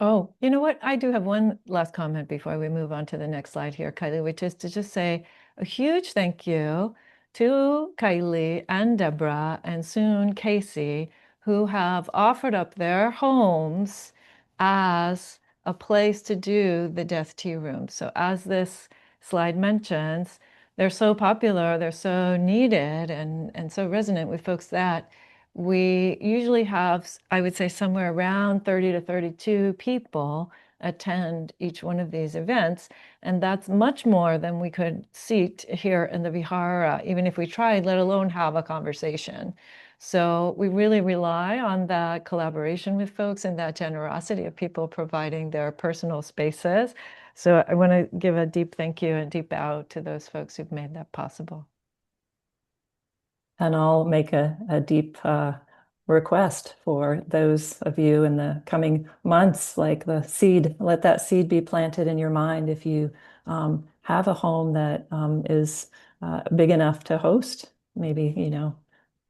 Oh, you know what? I do have one last comment before we move on to the next slide here, Kaili, which is to just say a huge thank you to Kaili and Deborah and soon Casey, who have offered up their homes as a place to do the death tea room. So as this slide mentions, they're so popular, they're so needed and so resonant with folks that we usually have, I would say, somewhere around 30 to 32 people attend each one of these events. And that's much more than we could seat here in the vihara, even if we tried, let alone have a conversation. So we really rely on that collaboration with folks and that generosity of people providing their personal spaces. So I want to give a deep thank you and deep bow to those folks who've made that possible. And I'll make a deep request for those of you in the coming months, like the seed, let that seed be planted in your mind. If you have a home that is big enough to host, maybe,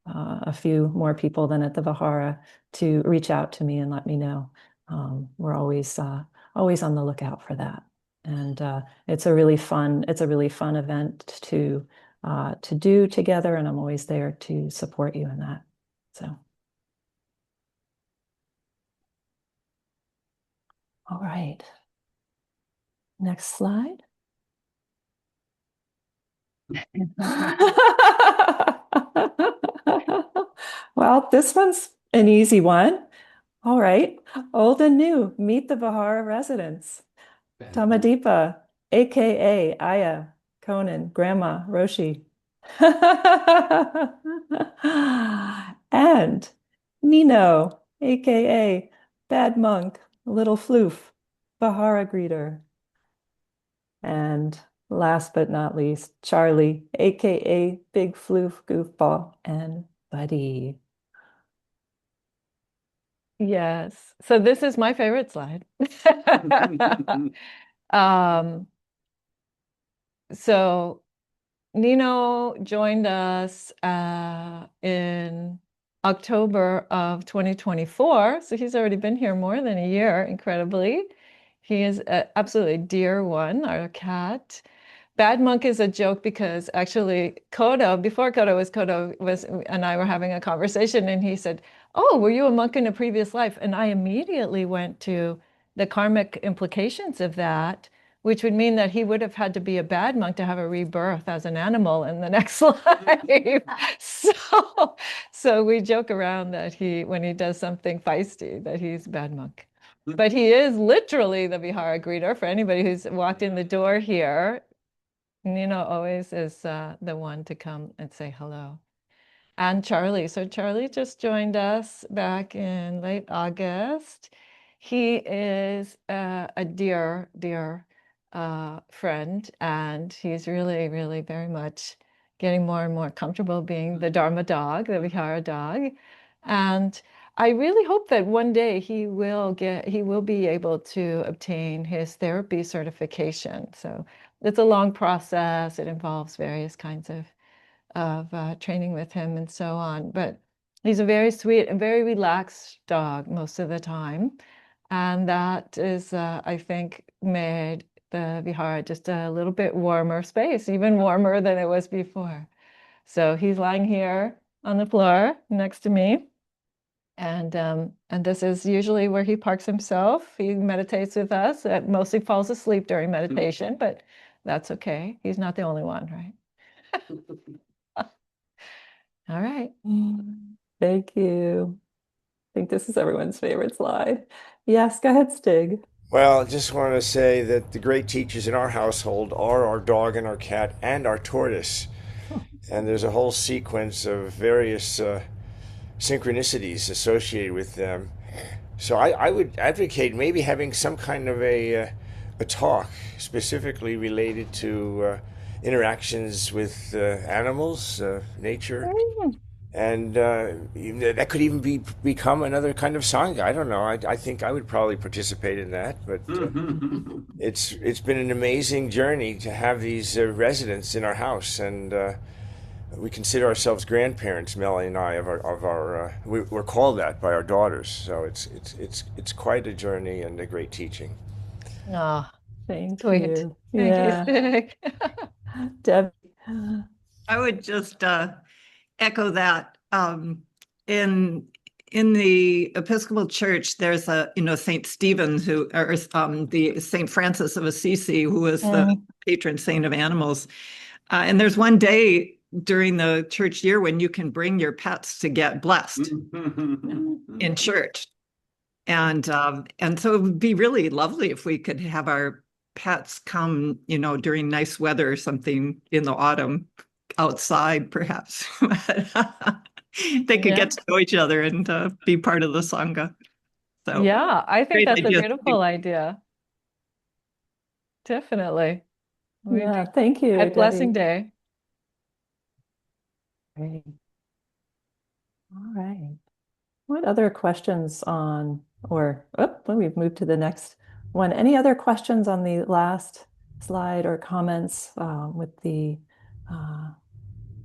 a few more people than at the Vihara, to reach out to me and let me know. We're always on the lookout for that. And it's a really fun event to do together, and I'm always there to support you in that. So, all right. Next slide. Well, this one's an easy one. All right. Old and new, meet the Vihara residents. Dhammadīpā, aka Aya, Conan, Grandma, Roshi. And Nino, aka Bad Monk, Little Floof, Vihara greeter. And last but not least, Charlie, aka Big Floof Goofball and Buddy. Yes. So this is my favorite slide. So Nino joined us in October of 2024. So he's already been here more than a year, incredibly. He is absolutely dear one, our cat. Bad Monk is a joke because actually Kodo, before Kodo was and I were having a conversation, and he said, "Oh, were you a monk in a previous life?" And I immediately went to the karmic implications of that, which would mean that he would have had to be a bad monk to have a rebirth as an animal in the next life. So we joke around that when he does something feisty, that he's a bad monk. But he is literally the vihara greeter for anybody who's walked in the door here. Nino always is the one to come and say hello. And Charlie. So Charlie just joined us back in late August. He is a dear, dear friend, and he's really, really very much getting more and more comfortable being the Dharma dog, the Vihara dog. And I really hope that one day he will be able to obtain his therapy certification. So it's a long process. It involves various kinds of training with him and so on. But he's a very sweet and very relaxed dog most of the time. And that is, I think, made the vihara just a little bit warmer space, even warmer than it was before. So he's lying here on the floor next to me. And this is usually where he parks himself. He meditates with us. Mostly falls asleep during meditation, but that's okay. He's not the only one, right? All right. Thank you. I think this is everyone's favorite slide. Yes, go ahead, Stig. Well, I just want to say that the great teachers in our household are our dog and our cat and our tortoise. And there's a whole sequence of various synchronicities associated with them. So I would advocate maybe having some kind of a talk specifically related to interactions with animals, nature. And that could even become another kind of Sangha. I don't know. I think I would probably participate in that. But it's been an amazing journey to have these residents in our house, and we consider ourselves grandparents, Melanie and I, of our we're called that by our daughters. So it's quite a journey and a great teaching. Oh, Thank sweet. you. Thank Yeah. you, Stig. Deb. I would just echo that. In the Episcopal Church, there's a Saint Stephen the Saint Francis of Assisi, who was the patron saint of animals. And there's one day during the church year when you can bring your pets to get blessed in church. And so it would be really lovely if we could have our pets come, during nice weather or something in the autumn, outside perhaps. They could get to know each other and be part of the Sangha. So Yeah, I think great that's a idea. beautiful idea. Definitely. Yeah, thank you, At Blessing Debbie. Day. Great. All right. What other questions we've moved to the next one. Any other questions on the last slide or comments with the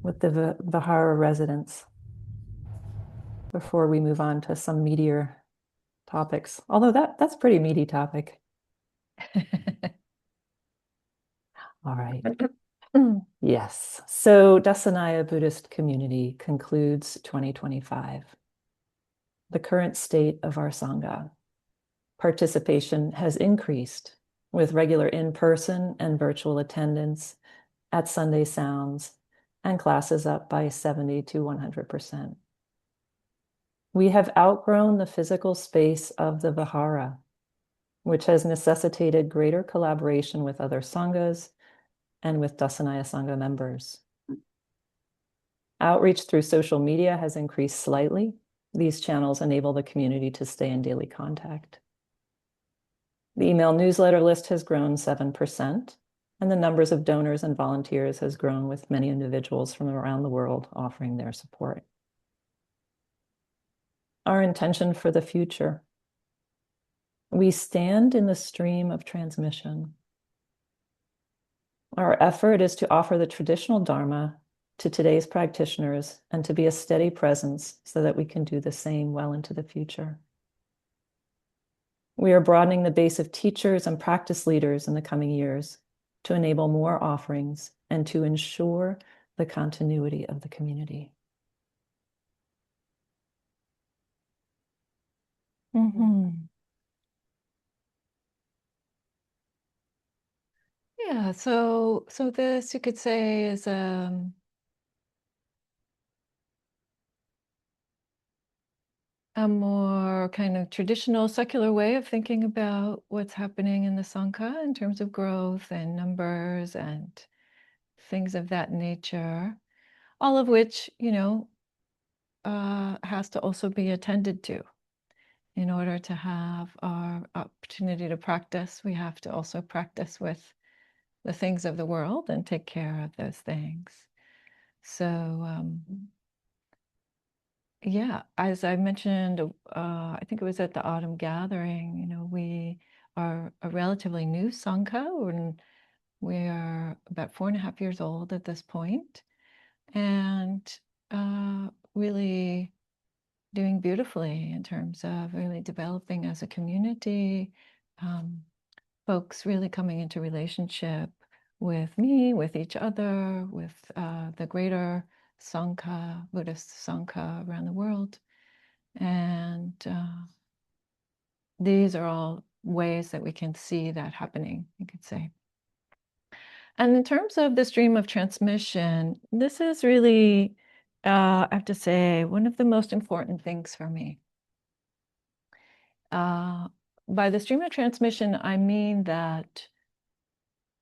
Vihara residents before we move on to some meatier topics? Although that's pretty meaty topic. All right. Yes. So Dassanaya Buddhist Community concludes 2025. The current state of our Sangha. Participation has increased with regular in-person and virtual attendance at Sunday Sounds, and classes up by 70 to 100%. We have outgrown the physical space of the vihara, which has necessitated greater collaboration with other Sanghas and with Dassanaya Sangha members. Outreach through social media has increased slightly. These channels enable the community to stay in daily contact. The email newsletter list has grown 7%, and the numbers of donors and volunteers has grown, with many individuals from around the world offering their support. Our intention for the future. We stand in the stream of transmission. Our effort is to offer the traditional Dharma to today's practitioners and to be a steady presence so that we can do the same well into the future. We are broadening the base of teachers and practice leaders in the coming years to enable more offerings and to ensure the continuity of the community. Yeah, so this, you could say, is a more kind of traditional secular way of thinking about what's happening in the Sangha in terms of growth and numbers and things of that nature, all of which, has to also be attended to. In order to have our opportunity to practice, we have to also practice with the things of the world and take care of those things. So, yeah, as I mentioned, I think it was at the autumn gathering, we are a relatively new Sangha, and we are about 4.5 years old at this point, and really doing beautifully in terms of really developing as a community, folks really coming into relationship with me, with each other, with the greater Sangha, Buddhist Sangha around the world. And these are all ways that we can see that happening, you could say. And in terms of the stream of transmission, this is really, I have to say, one of the most important things for me. By the stream of transmission, I mean that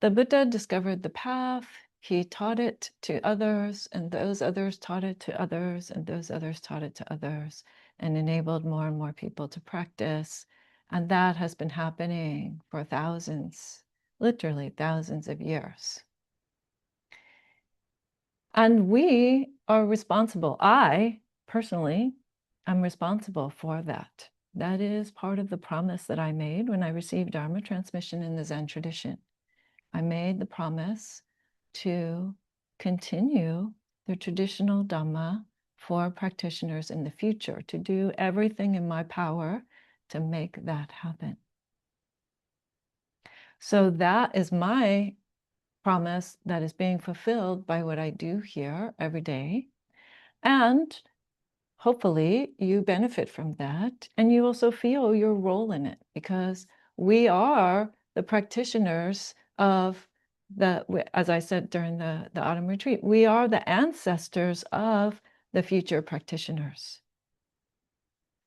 the Buddha discovered the path, he taught it to others, and those others taught it to others, and those others taught it to others, and enabled more and more people to practice. And that has been happening for thousands, literally thousands of years. And we are responsible. I personally am responsible for that. That is part of the promise that I made when I received Dharma transmission in the Zen tradition. I made the promise to continue the traditional Dhamma for practitioners in the future, to do everything in my power to make that happen. So that is my promise that is being fulfilled by what I do here every day. And hopefully you benefit from that, and you also feel your role in it, because we are the practitioners of as I said during the autumn retreat, we are the ancestors of the future practitioners.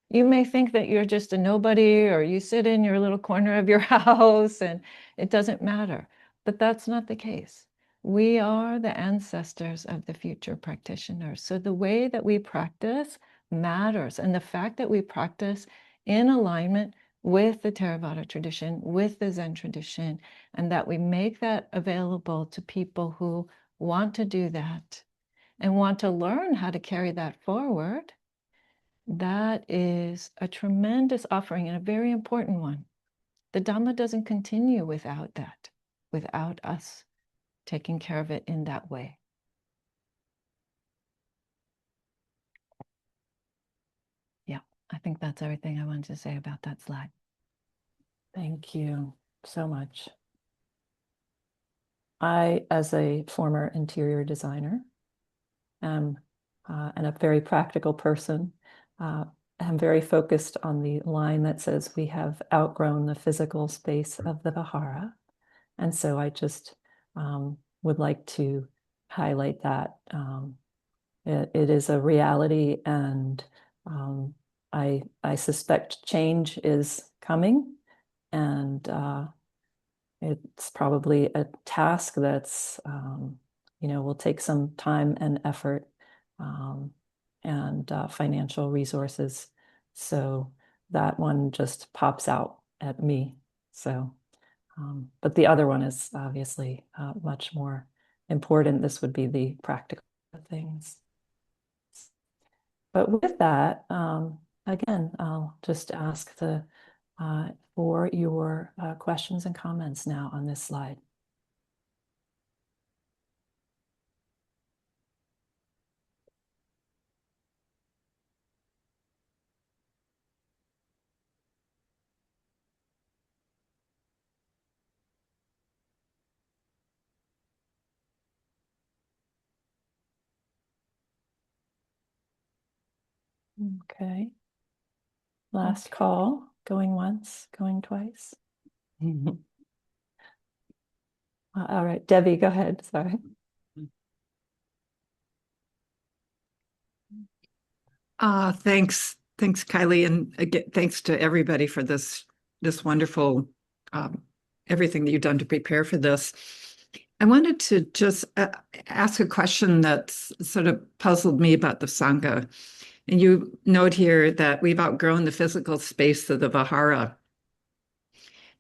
You may think that you're just a nobody, or you sit in your little corner of your house and it doesn't matter, but that's not the case. We are the ancestors of the future practitioners. So the way that we practice matters. And the fact that we practice in alignment with the Theravada tradition, with the Zen tradition, and that we make that available to people who want to do that and want to learn how to carry that forward, that is a tremendous offering and a very important one. The Dhamma doesn't continue without that, without us taking care of it in that way. Yeah, I think that's everything I wanted to say about that slide. Thank you so much. I, as a former interior designer, and a very practical person, am very focused on the line that says we have outgrown the physical space of the vihara. And so I just would like to highlight that. It is a reality, and I suspect change is coming, and it's probably a task that's will take some time and effort, and financial resources. So that one just pops out at me. So, but the other one is obviously much more important. This would be the practical things. But with that, again, I'll just ask for your questions and comments now on this slide. Okay. Last call, going once, going twice. All right, Debbie, go ahead. Sorry. Thanks, Kaili, and again, thanks to everybody for this wonderful everything that you've done to prepare for this. I wanted to just ask a question that's sort of puzzled me about the Sangha. And you note here that we've outgrown the physical space of the vihara.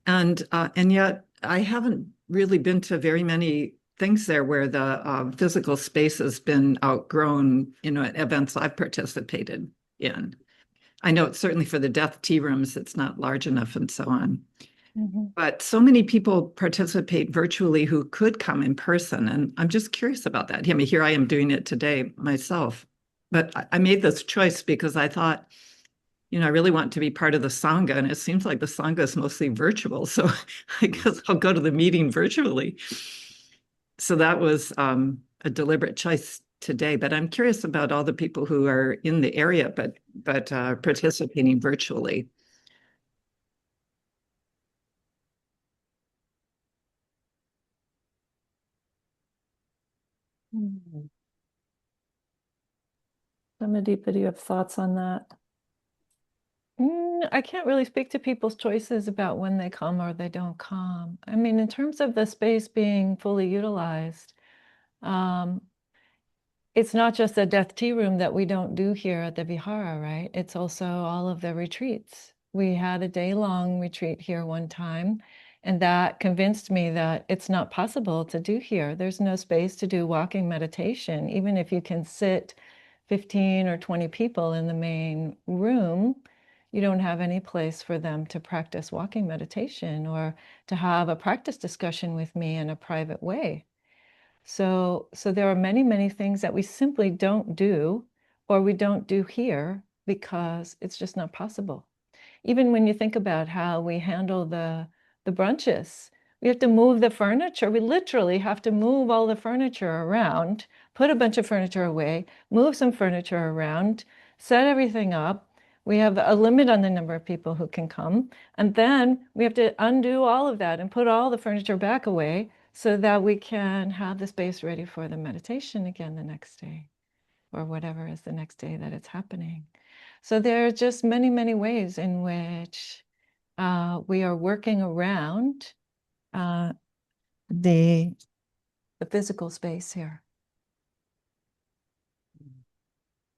And yet I haven't really been to very many things there where the physical space has been outgrown, at events I've participated in. I know it's certainly for the death tea rooms, it's not large enough and so on. Mm-hmm. But so many people participate virtually who could come in person. And I'm just curious about that. I mean, here I am doing it today myself. But I made this choice because I thought, I really want to be part of the Sangha, and it seems like the Sangha is mostly virtual. So I guess I'll go to the meeting virtually. So that was a deliberate choice today. But I'm curious about all the people who are in the area, but participating virtually. Dhammadīpā, do you have thoughts on that? I can't really speak to people's choices about when they come or they don't come. I mean, in terms of the space being fully utilized, it's not just a death tea room that we don't do here at the vihara, right? It's also all of the retreats. We had a day-long retreat here one time, and that convinced me that it's not possible to do here. There's no space to do walking meditation, even if you can sit 15 or 20 people in the main room. You don't have any place for them to practice walking meditation or to have a practice discussion with me in a private way. So there are many, many things that we simply don't do, or we don't do here because it's just not possible. Even when you think about how we handle the brunches, we have to move the furniture. We literally have to move all the furniture around, put a bunch of furniture away, move some furniture around, set everything up. We have a limit on the number of people who can come. And then we have to undo all of that and put all the furniture back away so that we can have the space ready for the meditation again the next day, or whatever is the next day that it's happening. So there are just many, many ways in which we are working around the physical space here.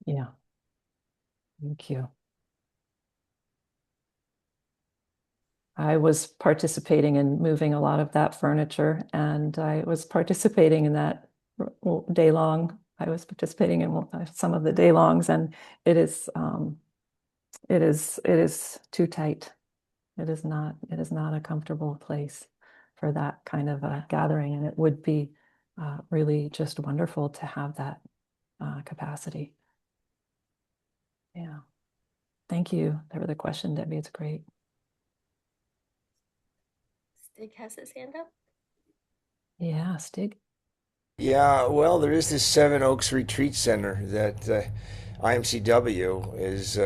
Yeah. Thank you. I was participating in moving a lot of that furniture, and I was participating in that day long. I was participating in some of the day longs, and it is too tight. It is not a comfortable place for that kind of a gathering, and it would be really just wonderful to have that capacity. Yeah. Thank you for the question, Debbie. It's great. Stig has his hand up. Yeah, Stig. Yeah, well, there is this Seven Oaks Retreat Center that IMCW is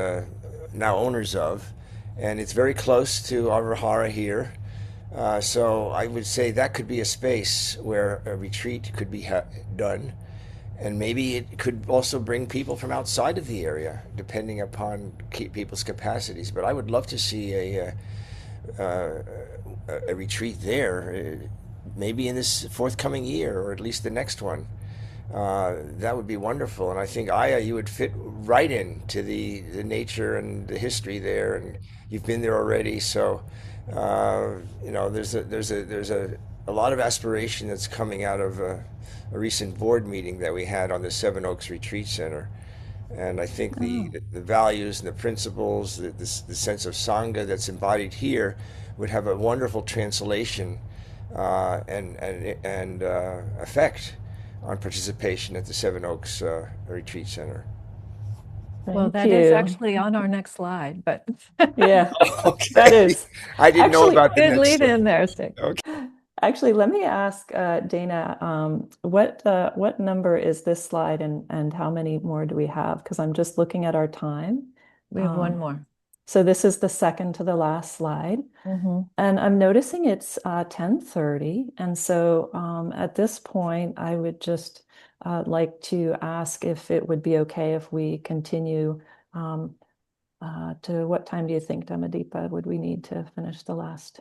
now owners of, and it's very close to our vihara here. So I would say that could be a space where a retreat could be done. And maybe it could also bring people from outside of the area, depending upon people's capacities. But I would love to see uh, a retreat there, maybe in this forthcoming year, or at least the next one. That would be wonderful. And I think, Aya, you would fit right into the nature and the history there, and you've been there already. So, there's a lot of aspiration that's coming out of a recent board meeting that we had on the Seven Oaks Retreat Center. And I think the values and the principles, the sense of Sangha that's embodied here would have a wonderful translation and effect on participation at the Seven Oaks Retreat Center. Well, Thank that is you. actually on our next slide, but Yeah, Okay. that is. I didn't know Actually, about the good next lead slide. in there, Stick. Okay. actually, let me ask Dana, what number is this slide and how many more do we have? Because I'm just looking at our time. We have one more. So this is the second to the last slide. And I'm noticing it's 10:30. And so at this point, I would just like to ask if it would be okay if we continue to what time do you think, Dhammadīpā, would we need to finish the last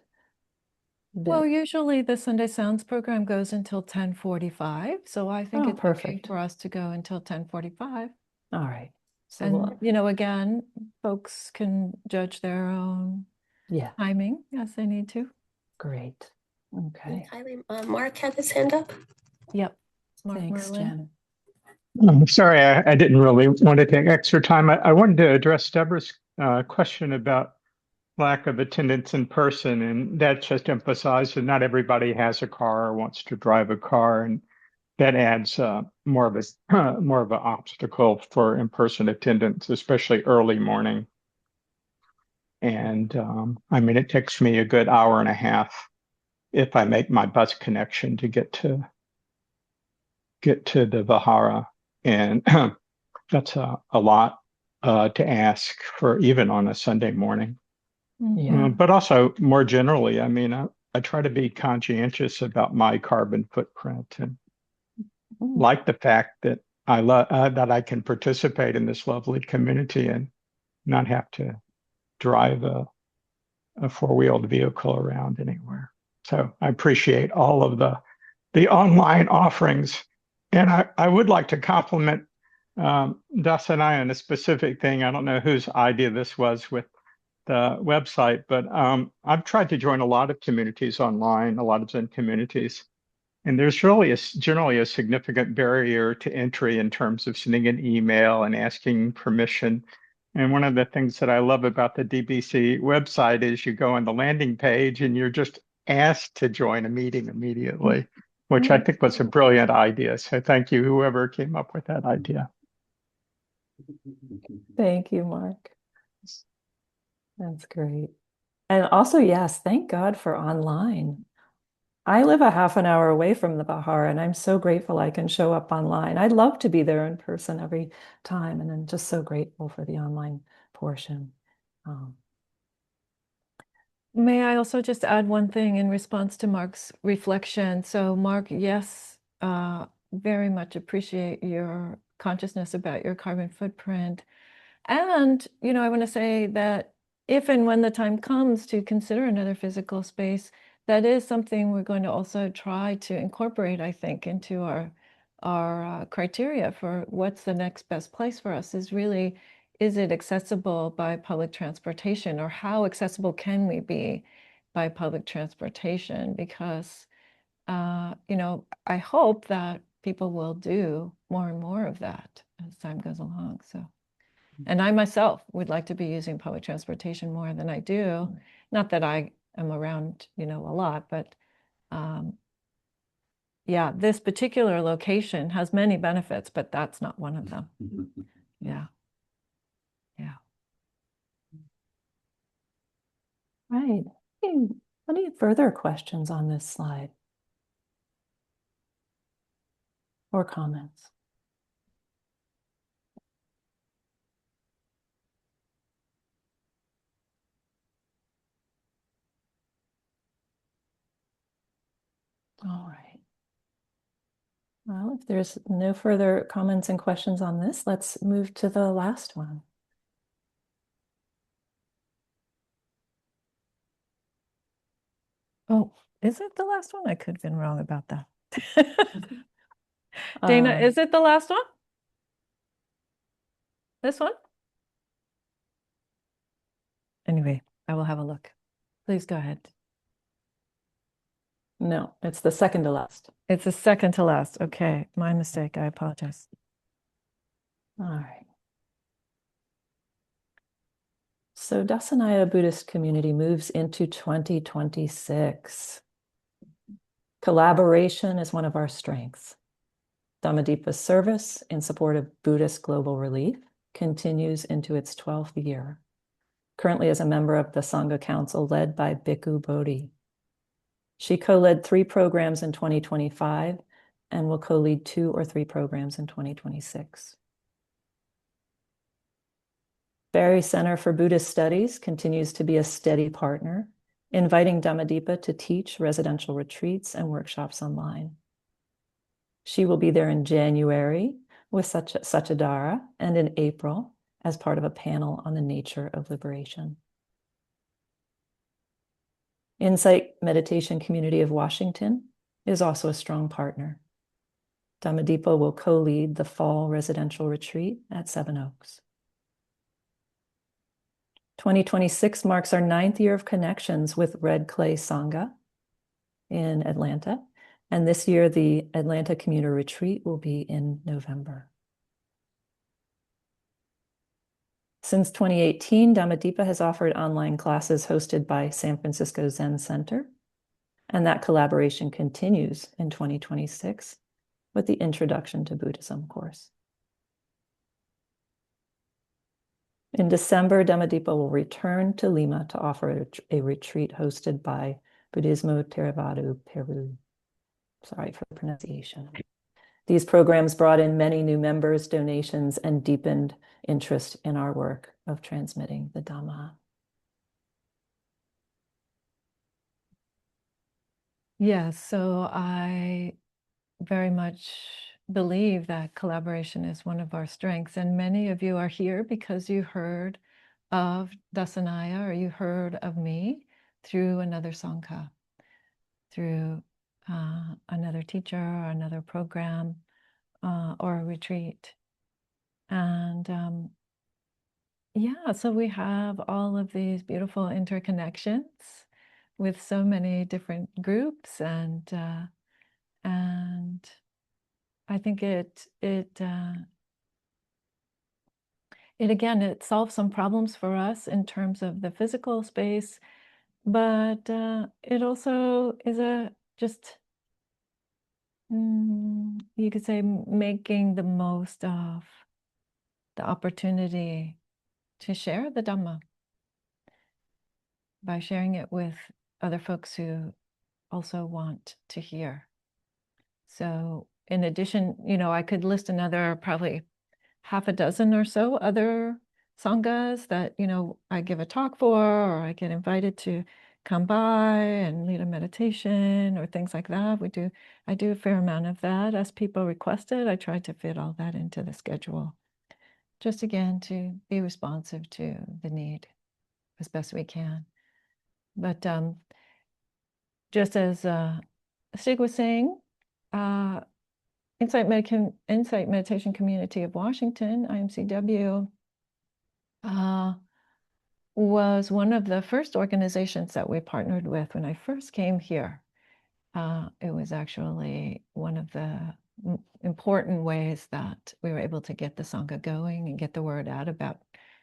bit? Well, usually the Sunday Sounds program goes until 10:45. So I think it's okay perfect. for us to go until 10:45. All right. So And, again, folks can judge their own timing as they need to. Great. Okay. Kaili, Mark had his hand up. Yep. Mark Thanks, Merlin. Janet. Sorry, I didn't really want to take extra time. I wanted to address Deborah's question about lack of attendance in person, and that just emphasized that not everybody has a car or wants to drive a car, and that adds more of an obstacle for in-person attendance, especially early morning. And I mean, it takes me a good hour and a half if I make my bus connection to get to the vihara, and that's a lot to ask for even on a Sunday morning. But also more generally, I mean, I try to be conscientious about my carbon footprint, and like the fact that that I can participate in this lovely community and not have to drive a four-wheeled vehicle around anywhere. So I appreciate all of the online offerings. And I would like to compliment Dassanaya on a specific thing. I don't know whose idea this was with the website, but I've tried to join a lot of communities online, a lot of Zen communities. And there's really generally a significant barrier to entry in terms of sending an email and asking permission. And one of the things that I love about the DBC website is you go on the landing page and you're just asked to join a meeting immediately, which I think was a brilliant idea. So thank you, whoever came up with that idea. Thank you, Mark. That's great. And also, yes, thank God for online. I live a half an hour away from the vihara, and I'm so grateful I can show up online. I'd love to be there in person every time, and I'm just so grateful for the online portion. May I also just add one thing in response to Mark's reflection? So, Mark, yes, very much appreciate your consciousness about your carbon footprint. And, I want to say that if and when the time comes to consider another physical space, that is something we're going to also try to incorporate, I think, into our criteria for what's the next best place for us is it accessible by public transportation, or how accessible can we be by public transportation? Because, I hope that people will do more and more of that as time goes along. So. And I myself would like to be using public transportation more than I do. Not that I am around, a lot, but yeah, this particular location has many benefits, but that's not one of them. Yeah. Yeah. Right. Any further questions on this slide or comments? All right. Well, if there's no further comments and questions on this, let's move to the last one. Oh, is it the last one? I could have been wrong about that. Dana, is it the last one? This one? Anyway, I will have a look. Please go ahead. No, it's the second to last. It's the second to last. Okay, my mistake. I apologize. All right. So Dassanaya Buddhist Community moves into 2026. Collaboration is one of our strengths. Dhammadīpā's service in support of Buddhist global relief continues into its 12th year, currently as a member of the Sangha Council led by Bhikkhu Bodhi. She co-led 3 programs in 2025 and will co-lead 2 or 3 programs in 2026. Barre Center for Buddhist Studies continues to be a steady partner, inviting Dhammadīpā to teach residential retreats and workshops online. She will be there in January with Satchidara and in April as part of a panel on the nature of liberation. Insight Meditation Community of Washington is also a strong partner. Dhammadīpā will co-lead the fall residential retreat at Seven Oaks. 2026 marks our 9th year of connections with Red Clay Sangha in Atlanta. And this year, the Atlanta Commuter Retreat will be in November. Since 2018, Dhammadīpā has offered online classes hosted by San Francisco Zen Center, and that collaboration continues in 2026 with the Introduction to Buddhism course. In December, Dhammadīpā will return to Lima to offer a retreat hosted by Buddhismo Theravada Peru. Sorry for the pronunciation. These programs brought in many new members, donations, and deepened interest in our work of transmitting the Dhamma. Yes, so I very much believe that collaboration is one of our strengths, and many of you are here because you heard of Dassanaya or you heard of me through another Sangha, through another teacher or another program or a retreat. And yeah, so we have all of these beautiful interconnections with so many different groups, and I think it again, it solves some problems for us in terms of the physical space, but it also is you could say, making the most of the opportunity to share the Dhamma by sharing it with other folks who also want to hear. So in addition, I could list another probably half a dozen or so other Sanghas that, I give a talk for, or I get invited to come by and lead a meditation or things like that. I do a fair amount of that as people requested. I try to fit all that into the schedule, just again to be responsive to the need as best we can. But just as Stig was saying, Insight Meditation Community of Washington, IMCW, was one of the first organizations that we partnered with when I first came here. It was actually one of the important ways that we were able to get the Sangha going and get the word out about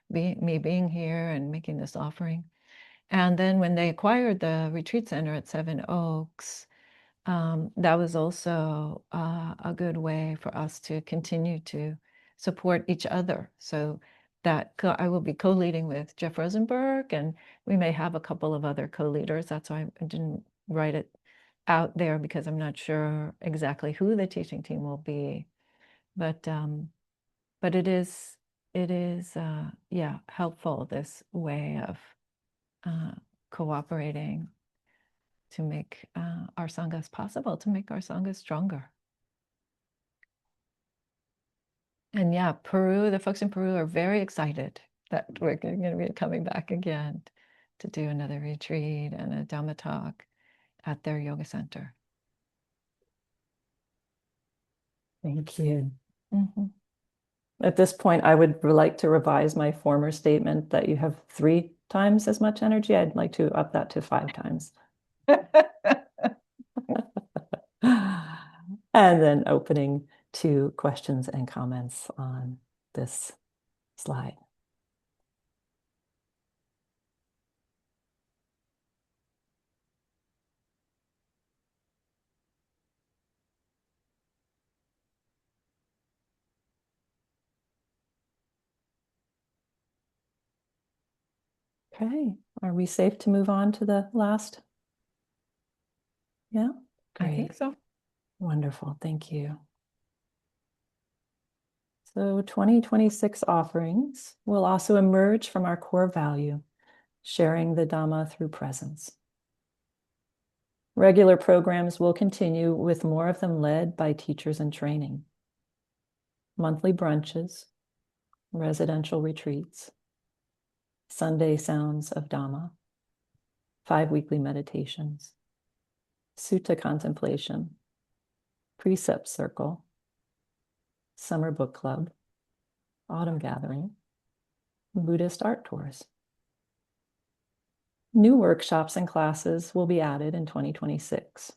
me being here and making this offering. And then when they acquired the retreat center at Seven Oaks, that was also a good way for us to continue to support each other. So that I will be co-leading with Jeff Rosenberg, and we may have a couple of other co-leaders. That's why I didn't write it out there, because I'm not sure exactly who the teaching team will be. But it is helpful, this way of cooperating. to make our Sanghas possible, to make our Sanghas stronger. And yeah, Peru, the folks in Peru are very excited that we're going to be coming back again to do another retreat and a Dhamma talk at their yoga center. Thank you. Mm-hmm. At this point, I would like to revise my former statement that you have 3 times as much energy. I'd like to up that to 5 times. And then opening to questions and comments on this slide. Okay, are we safe to move on to the last? Yeah, great. I think so. Wonderful, thank you. So 2026 offerings will also emerge from our core value, sharing the Dhamma through presence. Regular programs will continue, with more of them led by teachers in training. Monthly brunches, residential retreats, Sunday sounds of Dhamma, 5 weekly meditations, sutta contemplation, precept circle, summer book club, autumn gathering, Buddhist art tours. New workshops and classes will be added in 2026.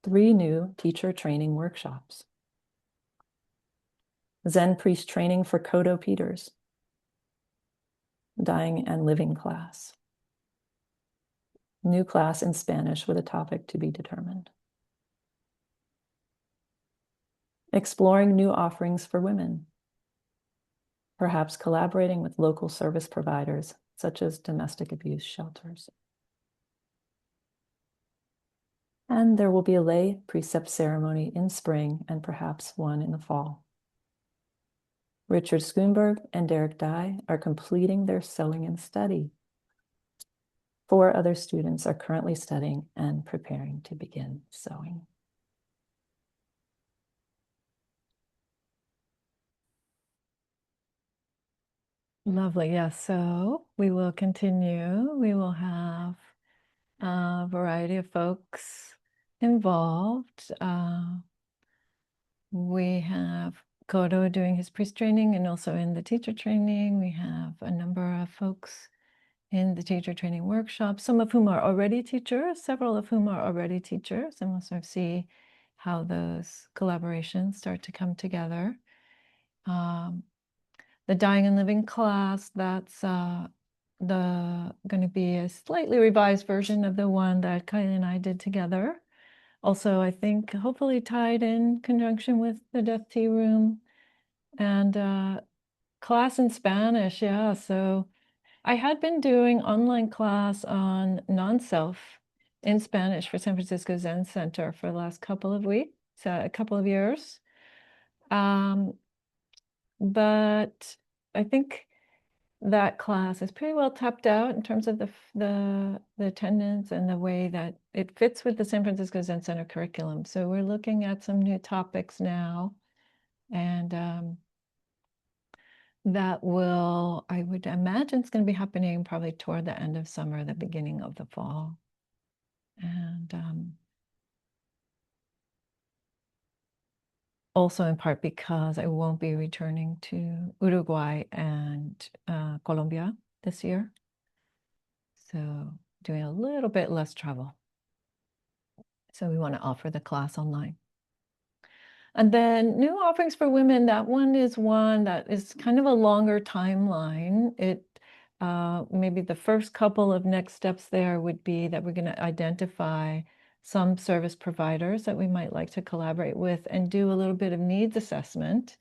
3 new teacher training workshops. Zen priest training for Kodo Peters. Dying and living class. New class in Spanish with a topic to be determined. Exploring new offerings for women. Perhaps collaborating with local service providers, such as domestic abuse shelters. And there will be a lay precept ceremony in spring and perhaps one in the fall. Richard Schoenberg and Derek Dye are completing their sewing and study. 4 other students are currently studying and preparing to begin sewing. Lovely. Yes. So we will continue. We will have a variety of folks involved. We have Kodo doing his priest training and also in the teacher training. We have a number of folks in the teacher training workshop, some of whom are already teachers, several of whom are already teachers, and we'll sort of see how those collaborations start to come together. The Dying and Living class, that's going to be a slightly revised version of the one that Kaili and I did together. Also, I think hopefully tied in conjunction with the Death Tea Room and class in Spanish. Yeah, so I had been doing online class on non-self in Spanish for San Francisco Zen Center for the last couple of weeks, a couple of years. But I think that class is pretty well tapped out in terms of the attendance and the way that it fits with the San Francisco Zen Center curriculum. So we're looking at some new topics now, and that will, I would imagine, it's going to be happening probably toward the end of summer, the beginning of the fall. And also in part because I won't be returning to Uruguay and Colombia this year. So doing a little bit less travel. So we want to offer the class online. And then new offerings for women, that one is one that is kind of a longer timeline. It maybe the first couple of next steps there would be that we're going to identify some service providers that we might like to collaborate with and do a little bit of needs assessment.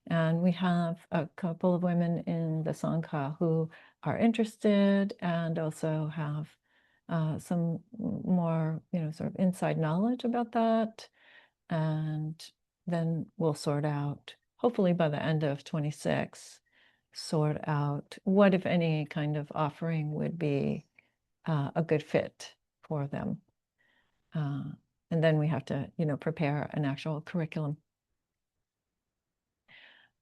And we have a couple of women in the Sangha who are interested and also have some more, sort of inside knowledge about that. And then we'll sort out, hopefully by the end of 26, sort out what, if any, kind of offering would be a good fit for them. And then we have to, prepare an actual curriculum.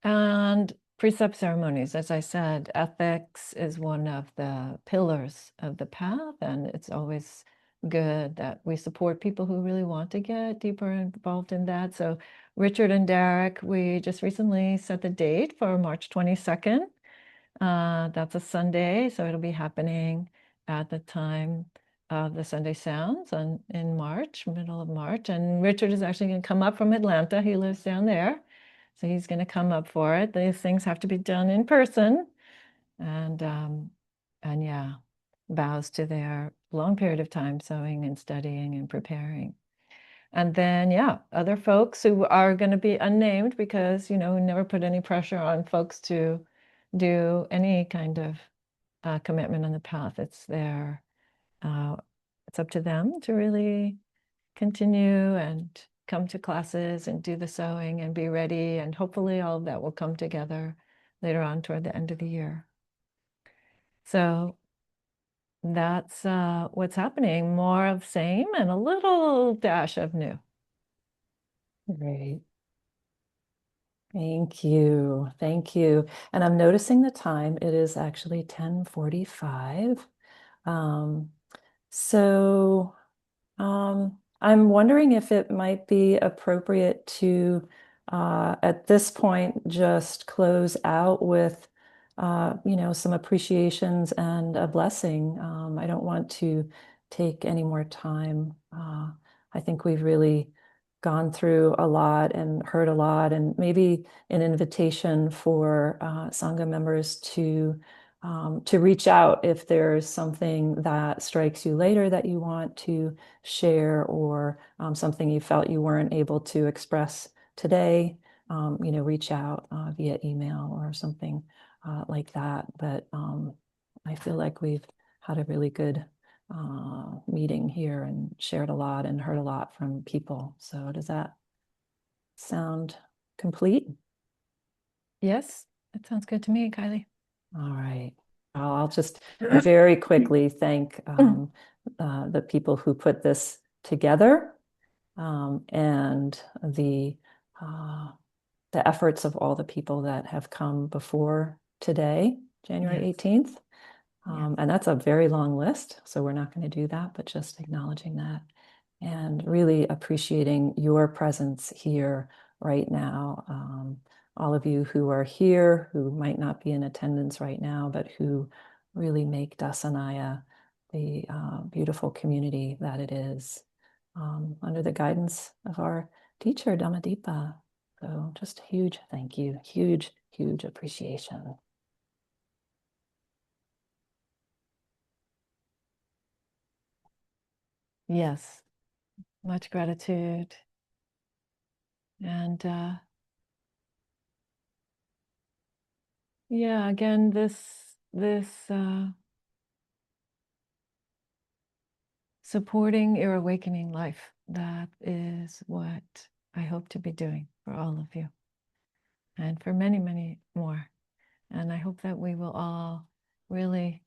And precept ceremonies, as I said, ethics is one of the pillars of the path, and it's always good that we support people who really want to get deeper involved in that. So Richard and Derek, we just recently set the date for March 22nd. That's a Sunday, so it'll be happening at the time of the Sunday Sounds in March, middle of March. And Richard is actually going to come up from Atlanta. He lives down there. So he's going to come up for it. These things have to be done in person. And yeah, vows to their long period of time sewing and studying and preparing. And then, yeah, other folks who are going to be unnamed because, we never put any pressure on folks to do any kind of commitment on the path. It's up to them to really continue and come to classes and do the sewing and be ready. And hopefully all of that will come together later on toward the end of the year. So that's what's happening. More of same and a little dash of new. Great. Thank you. Thank you. And I'm noticing the time. It is actually 10:45. So I'm wondering if it might be appropriate to, at this point, just close out with, some appreciations and a blessing. I don't want to take any more time. I think we've really gone through a lot and heard a lot, and maybe an invitation for Sangha members to reach out if there's something that strikes you later that you want to share, or something you felt you weren't able to express today. Reach out via email or something like that. But I feel like we've had a really good meeting here and shared a lot and heard a lot from people. So does that sound complete? Yes, that sounds good to me, Kaili. All right. I'll just very quickly thank the people who put this together, and the efforts of all the people that have come before today, January 18th. And that's a very long list, so we're not going to do that, but just acknowledging that and really appreciating your presence here right now. All of you who are here, who might not be in attendance right now, but who really make Dassanaya the beautiful community that it is, under the guidance of our teacher, Dhammadīpā. So just a huge thank you, huge, huge appreciation. Yes, much gratitude. And yeah, again, this supporting your awakening life, that is what I hope to be doing for all of you and for many, many more. And I hope that we will all really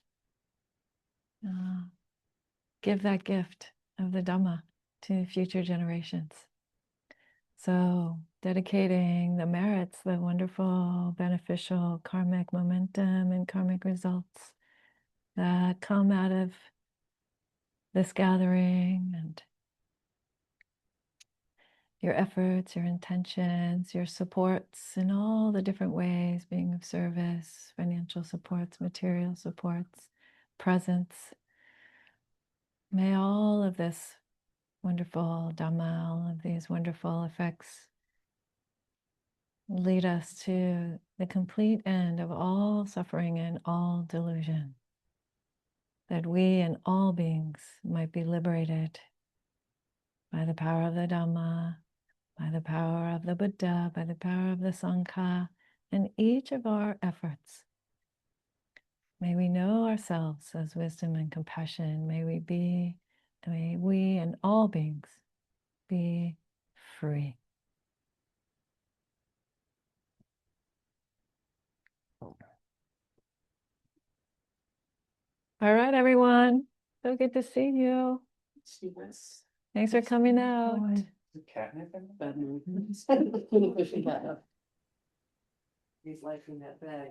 give that gift of the Dhamma to future generations. So dedicating the merits, the wonderful, beneficial karmic momentum and karmic results that come out of this gathering, and your efforts, your intentions, your supports in all the different ways, being of service, financial supports, material supports, presence. May all of this wonderful Dhamma, all of these wonderful effects lead us to the complete end of all suffering and all delusion, that we and all beings might be liberated by the power of the Dhamma, by the power of the Buddha, by the power of the Sangha, and each of our efforts. May we know ourselves as wisdom and compassion. May we and all beings be free. All right, everyone. So good to see you. Thanks for coming out. Catnip in the bedroom. He's liking that bag.